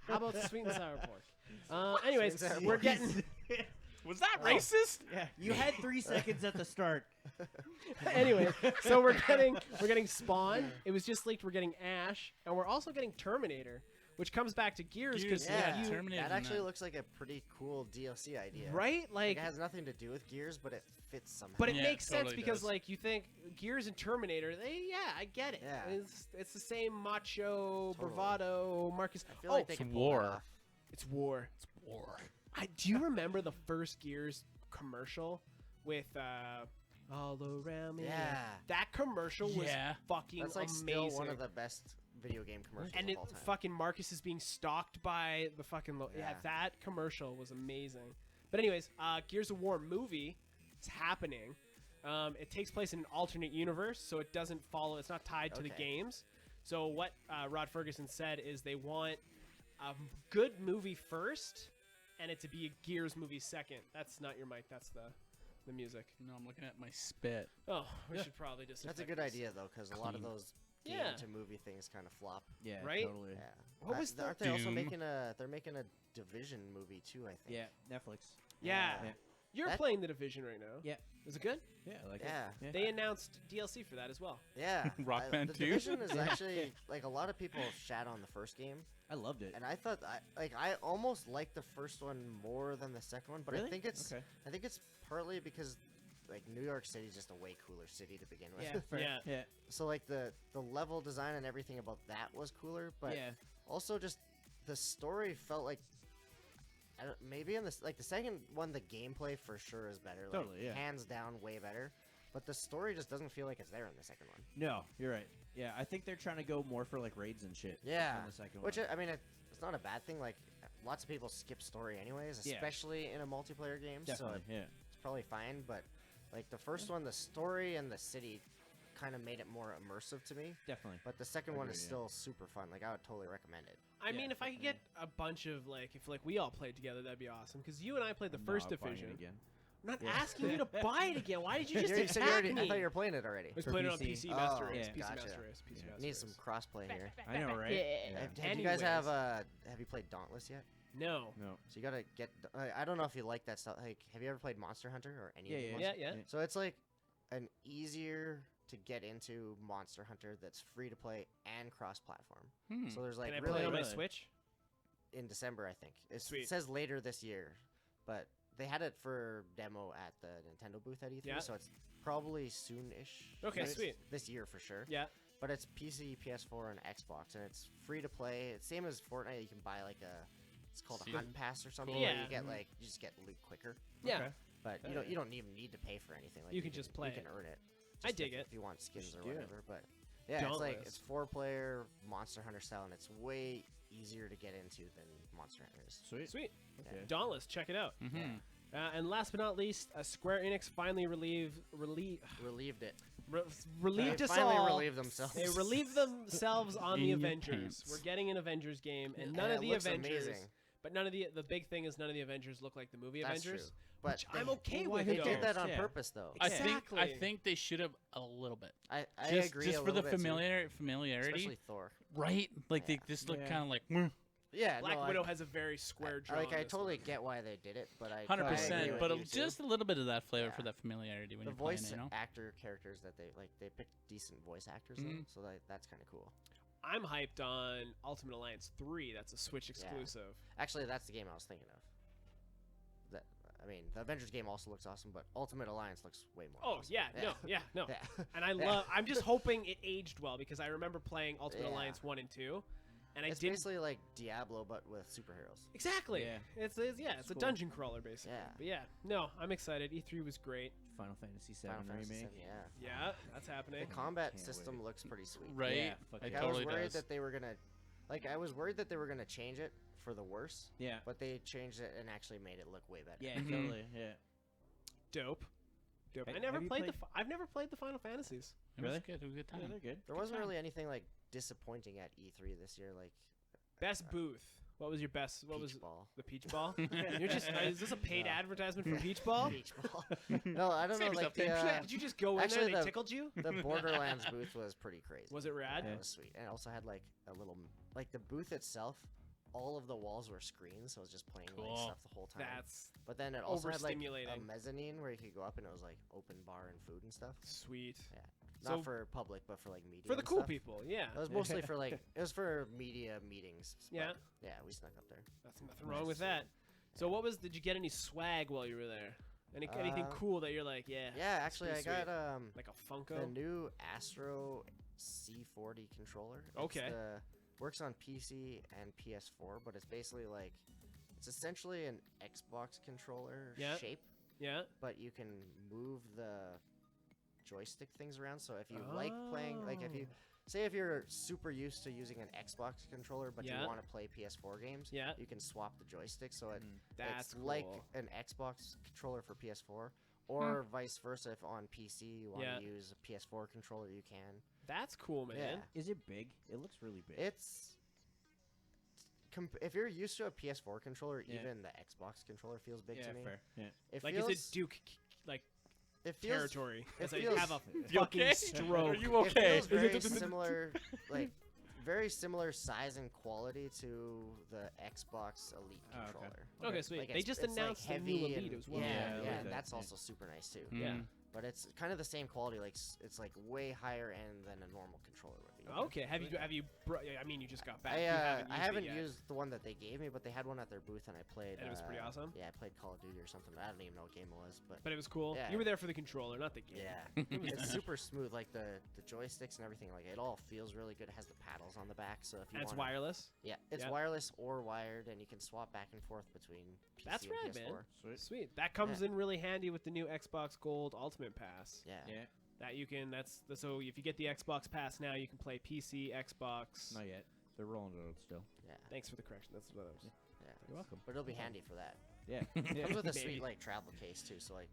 How about the sweet and sour pork? Anyways, Sweet and sour we're pork. getting. Was that racist? Yeah, you had 3 seconds at the start. Anyway, so we're getting Spawn. It was just leaked. We're getting Ash, and we're also getting Terminator, which comes back to Gears because Gears, yeah, you, Terminator. That actually looks like a pretty cool DLC idea. right, Like, like, it has nothing to do with Gears, but it fits somehow. but it Yeah, makes it sense totally because does. like you think Gears and Terminator, I get it. Yeah. It's the same macho Totally. bravado Marcus. I feel like they it's can pull that war. off. It's war. It's war. Do you remember the first Gears commercial with all around me? Yeah. That commercial was Yeah. fucking That's like amazing. still one of the best video game commercials and of it all time. fucking Marcus is being stalked by the fucking yeah, Yeah. that commercial was amazing. But anyways, Gears of War movie is happening. It takes place in an alternate universe, so it doesn't follow. It's not tied to the Okay. games. So what Rod Ferguson said is they want a good movie first, and it to be a Gears movie second. That's not your mic. That's the music. No, I'm looking at my spit. Oh, we Yeah. should probably just. That's a effect good this. idea though, because a lot of Clean. those game Yeah. to movie things kind of flop. Yeah, Right? totally. Yeah. What was the- Aren't they also Doom. making a? They're making a Division movie too. I think. Yeah, Netflix. Yeah. Yeah. You're That- playing the Division right now. Yeah. Is it good? Yeah, like Yeah. it. They announced DLC for that as well. Yeah. Rock Band the 2? Division is actually like a lot of people shat on the first game, I loved it. and I thought I almost liked the first one more than the second one, but Really? I think it's Okay. partly because like New York City is just a way cooler city to begin with. Yeah, fair. Yeah. Yeah. So like the level design and everything about that was cooler, but yeah. also just the story felt like maybe in this like the second one the gameplay for sure is better, like, Totally, yeah. hands down way better, but the story just doesn't feel like it's there in the second one. No, you're right. Yeah, I think they're trying to go more for like raids and shit. Yeah, In the second which one. I mean it's not a bad thing. Like lots of people skip story anyways, Yeah. especially in a multiplayer game. Definitely. So Yeah. it's probably fine. But like the first one, the story and the city kind of made it more immersive to me. Definitely. But the second one is Agreed, yeah. still super fun. Like I would totally recommend it. I Yeah, mean, if I could get a bunch of like, if like we all played together, that'd be awesome. Because you and I played the I'm first not buying it Division. again. I'm not Yeah. asking you to buy it again. Why did you just You said you attack already, me? I thought you were playing it already. I was For playing it on PC. PC Master Oh, Race. yeah. PC Gotcha. Master Race. PC Yeah. Master Need some Race. crossplay here. I know, right? Yeah. Have you guys have Anyways. have you played Dauntless yet? No. No. So you gotta get. I don't know if you like that stuff. Like, have you ever played Monster Hunter or any? Yeah, of the yeah, Monster- Yeah, yeah. So it's like an easier to get into Monster Hunter that's free to play and cross-platform. Hmm. So there's like Can I really play it on my really- Switch? in December, I think. Sweet. It says later this year, but they had it for demo at the Nintendo booth at E3, Yeah. so it's probably soon-ish. Okay, this- sweet. This year for sure. Yeah. But it's PC, PS4, and Xbox, and it's free to play. It's same as Fortnite. You can buy like it's called See- a hunt pass or something. Cool. Where Yeah. you get like you just get loot quicker. Yeah. Okay. But you don't even need to pay for anything. Like You can just play You can it. earn it. I just dig if, it. if you want skins should or do it. whatever. But yeah, it's like Dauntless. it's 4-player Monster Hunter style, and it's way easier to get into than Monster Hunter is. Sweet. Sweet. Okay. Dauntless, check it out. Mm-hmm. And last but not least, Square Enix finally relieved Relieved it. relieved They us finally all. relieved themselves. They relieved themselves on In the your Avengers. pants. We're getting an Avengers game, and none And of it the looks Avengers. amazing. But none of the big thing is none of the Avengers look like the movie That's Avengers. true. But Which I'm they- okay Well, why with. They who though. did that on Yeah. purpose, though. I think Exactly. they should have a little bit. I just agree. just a for the little bit, too. familiarity, Especially Thor. right? Like Yeah. they just look Yeah. kind of like. "Meh." Yeah, Black no, Widow has a very square draw. like I on this totally one. get why they did it, but I 100%, agree with but you, too. just a little bit of that flavor for Yeah. that familiarity when the you're playing voice it, you know? actor characters that they picked decent voice actors, though, Mhm. so that's kind of cool. I'm hyped on Ultimate Alliance 3. That's a Switch exclusive. Actually, that's the game I was thinking of. That I mean, the Avengers game also looks awesome, but Ultimate Alliance looks way more. Oh awesome. yeah, no, no. Yeah. And I Yeah. love. I'm just hoping it aged well because I remember playing Ultimate Yeah. Alliance 1 and 2, and I It's didn't. basically like Diablo, but with superheroes. Exactly. Yeah. It's a cool. dungeon crawler basically. Yeah. But yeah, no, I'm excited. E3 was great. Final Fantasy VII Final Fantasy remake. VII, yeah. Yeah, that's The happening. combat Can't system wait. looks pretty sweet. Right? Yeah, Like fucking I totally was worried does. that they were gonna, change it for the worse, Yeah. but they changed it and actually made it look way better. Yeah, Mhm. totally. Yeah. Dope. Dope. Have- I never have you played, played- I've never played the Final Fantasies. It was Really? good. It was a good time. Yeah, they're good. There wasn't really anything like disappointing at E3 this year. Like Best booth. What was your best? What was Peach ball. the Peach Ball? You're just is this a paid No. advertisement for Peach Ball? Peach ball. No, I don't Save know. Like yourself 10%. Did you just go in Actually, there? They the- tickled you? the Borderlands booth was pretty crazy. Was it rad? Yeah, it was sweet, and it also had like a little like the booth itself. All of the walls were screens, so I was just playing like Cool. stuff the whole time. That's But then it also had like a overstimulating. mezzanine where you could go up and it was like open bar and food and stuff. sweet. Yeah, So- not for public, but for like media. For the and cool stuff. people, yeah. It was mostly for like it was for media meetings. but Yeah. yeah, we snuck up there. That's nothing wrong with that. So what was? Did you get any swag while you were there? Anything Uh, cool that you're like, yeah, Yeah, actually, I pretty got sweet. like a the Funko? new Astro C40 controller. It's Okay. works on PC and PS4, but it's basically like it's essentially an Xbox controller Yeah. shape, Yeah. but you can move the joystick things around. So if you like playing, like if you say if you're super used to using an Xbox controller, but Yeah. you want to play PS4 games, Yeah. you can swap the joystick. So That's it's like cool. an Xbox controller for PS4, or vice versa. If on PC you want Yeah. to use a PS4 controller, you can. That's cool, man. Yeah. Is it big? It looks really big. It's if you're used to a PS4 controller, Yeah. even the Xbox controller feels big yeah, to me. fair. Yeah. It Like, feels, is it Duke like it feels, territory? it As I feels- have a You fucking okay? stroke. Are you It okay? feels very similar, like very similar size and quality to the Xbox Elite Oh, okay. controller. Okay, sweet. Like, they it's- just it's, like, announced the new heavy Elite and- as well. Yeah, Yeah, I yeah, like and that, that's yeah. also super nice too. Yeah. Mm. But it's kind of the same quality. Like it's like way higher end than a normal controller would be. Okay. Have you? I mean, you just got back. I, you haven't I used haven't it yet. used the one that they gave me, but they had one at their booth, and I played. And it was pretty awesome? Yeah, I played Call of Duty or something. I don't even know what game it was, but But it was cool. Yeah. You were there for the controller, not the game. yeah, it's super smooth. Like the joysticks and everything. Like it all feels really good. It has the paddles on the back, so if you And it's wanna- wireless. Yeah, it's Yeah. wireless or wired, and you can swap back and forth between PC That's and rad, PS4. man. Sweet. Sweet. That comes in really handy with the new Xbox Gold Ultimate Pass. Yeah. Yeah. That you can. So if you get the Xbox Pass now, you can play PC, Xbox. Not yet. They're rolling it out still. Yeah. Thanks for the correction. That's what I was. Yeah. You're welcome. But it'll be handy for that. Yeah. It comes with a Maybe. sweet like travel case too. So like,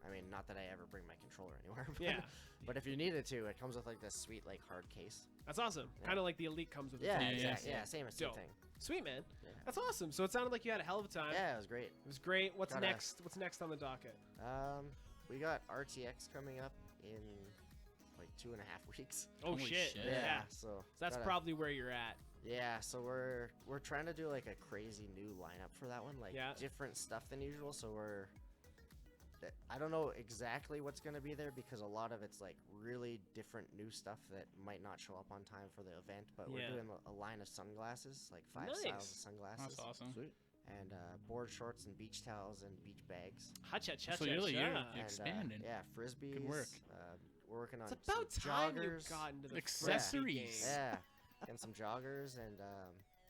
I mean, not that I ever bring my controller anywhere. But, Yeah. But if you needed to, it comes with like this sweet like hard case. That's awesome. Yeah. Kind of like the Elite comes with. Yeah, its own yeah, exactly. case. Yeah, same Dope. thing. Sweet, man. Yeah. That's awesome. So it sounded like you had a hell of a time. Yeah, it was great. It was great. What's Gotta- next? What's next on the docket? We got RTX coming up in like 2.5 weeks. Oh Holy shit. shit. Yeah. So So that's gotta- probably where you're at. Yeah, so we're trying to do like a crazy new lineup for that one, like Yeah. different stuff than usual. So I don't know exactly what's gonna be there because a lot of it's like really different new stuff that might not show up on time for the event. But we're Yeah. doing a line of sunglasses, like 5 Nice. styles of sunglasses, That's awesome. Sweet. and board shorts and beach towels and beach bags. Ha-cha-cha-cha-cha. So really, you're And, expanding. yeah, frisbees. work. We're working on It's about some time you joggers. got into the Accessories. frisbee game. Yeah, and some joggers and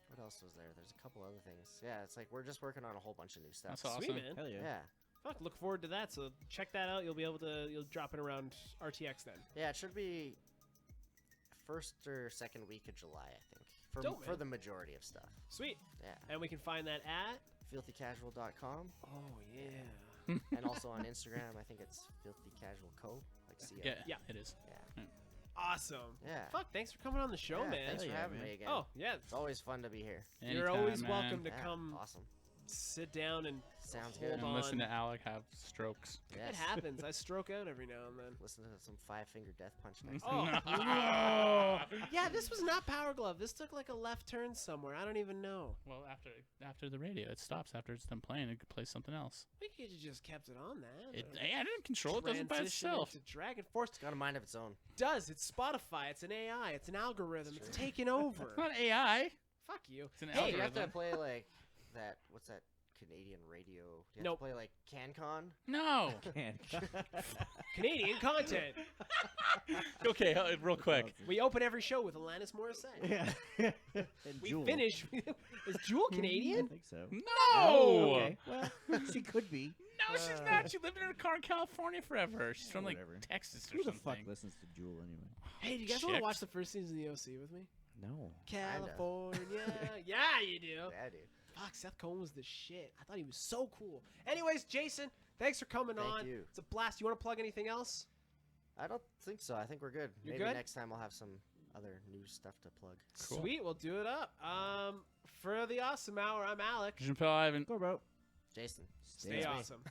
what else was there? There's a couple other things. Yeah, it's like we're just working on a whole bunch of new stuff. That's awesome. Sweet, man. Hell yeah. Yeah, Fuck, look forward to that. So check that out. You'll drop it around RTX then. yeah. It should be first or second week of July, I think, Dope, for man. the majority of stuff. Sweet. Yeah, And we can find that at. filthycasual.com, Oh yeah. and also on Instagram. I think it's Filthy Casual Co. Like CO. Yeah, Yeah. it is. Yeah. Awesome. Yeah. Fuck, thanks for coming on the show, Yeah, man. Thanks for Hell yeah, having man. me again. Oh yeah. It's always fun to be here. You're Anytime, always man. welcome to Yeah, come awesome. sit down and Sounds hold good. on. And listen to Alec have strokes. Yes. It happens. I stroke out every now and then. Listen to some 5-finger death punch next. Oh. No. Yeah, this was not Power Glove. This took like a left turn somewhere. I don't even know. Well, after the radio, it stops after it's done playing. It plays something else. We could have just kept it on that. I didn't control it. Does it by Transition itself. into Dragon Force. It's got a mind of its own. Does. It's Spotify. It's an AI. It's an algorithm. It's taking over. It's not AI. Fuck you. It's an Hey, Do you have to algorithm. play like that? What's that Canadian radio? Do you have Nope. to play like CanCon? No. Can't. Canadian content. Okay, real quick. We open every show with Alanis Morissette. Yeah. And We Jewel. finish. Is Jewel I Canadian? think so. No. Oh, okay. Well, she could be. No, she's not. She lived in her car in California forever. She's from like Whatever. Texas or Who the something. fuck listens to Jewel anyway? Hey, do you guys want to Chicks. watch the first season of the OC with me? No. California. Yeah, you do. Yeah, dude. Fuck, Seth Cohen was the shit. I thought he was so cool. Anyways, Jason, thanks for coming Thank on. you. It's a blast. You want to plug anything else? I don't think so. I think we're good. You're Maybe good? next time I'll have some other new stuff to plug. Cool. Sweet, we'll do it up. For the Awesome Hour, I'm Alec. Jean-Paul Ivan. Go, bro. Jason. Stay awesome.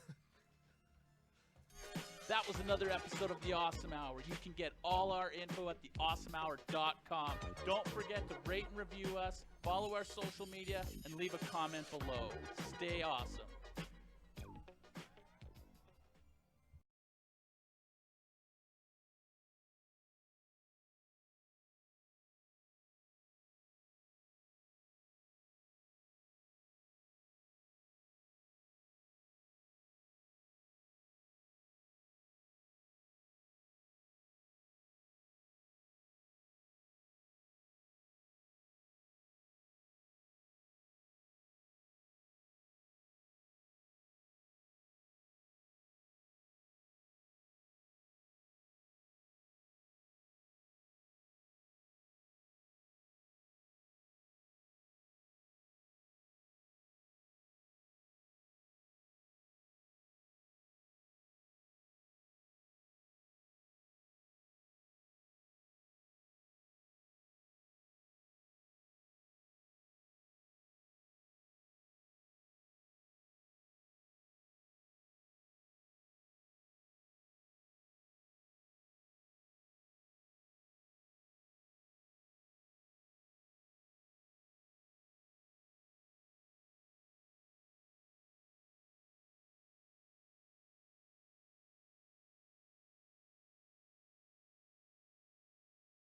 That was another episode of The Awesome Hour. You can get all our info at theawesomehour.com. Don't forget to rate and review us, follow our social media, and leave a comment below. Stay awesome.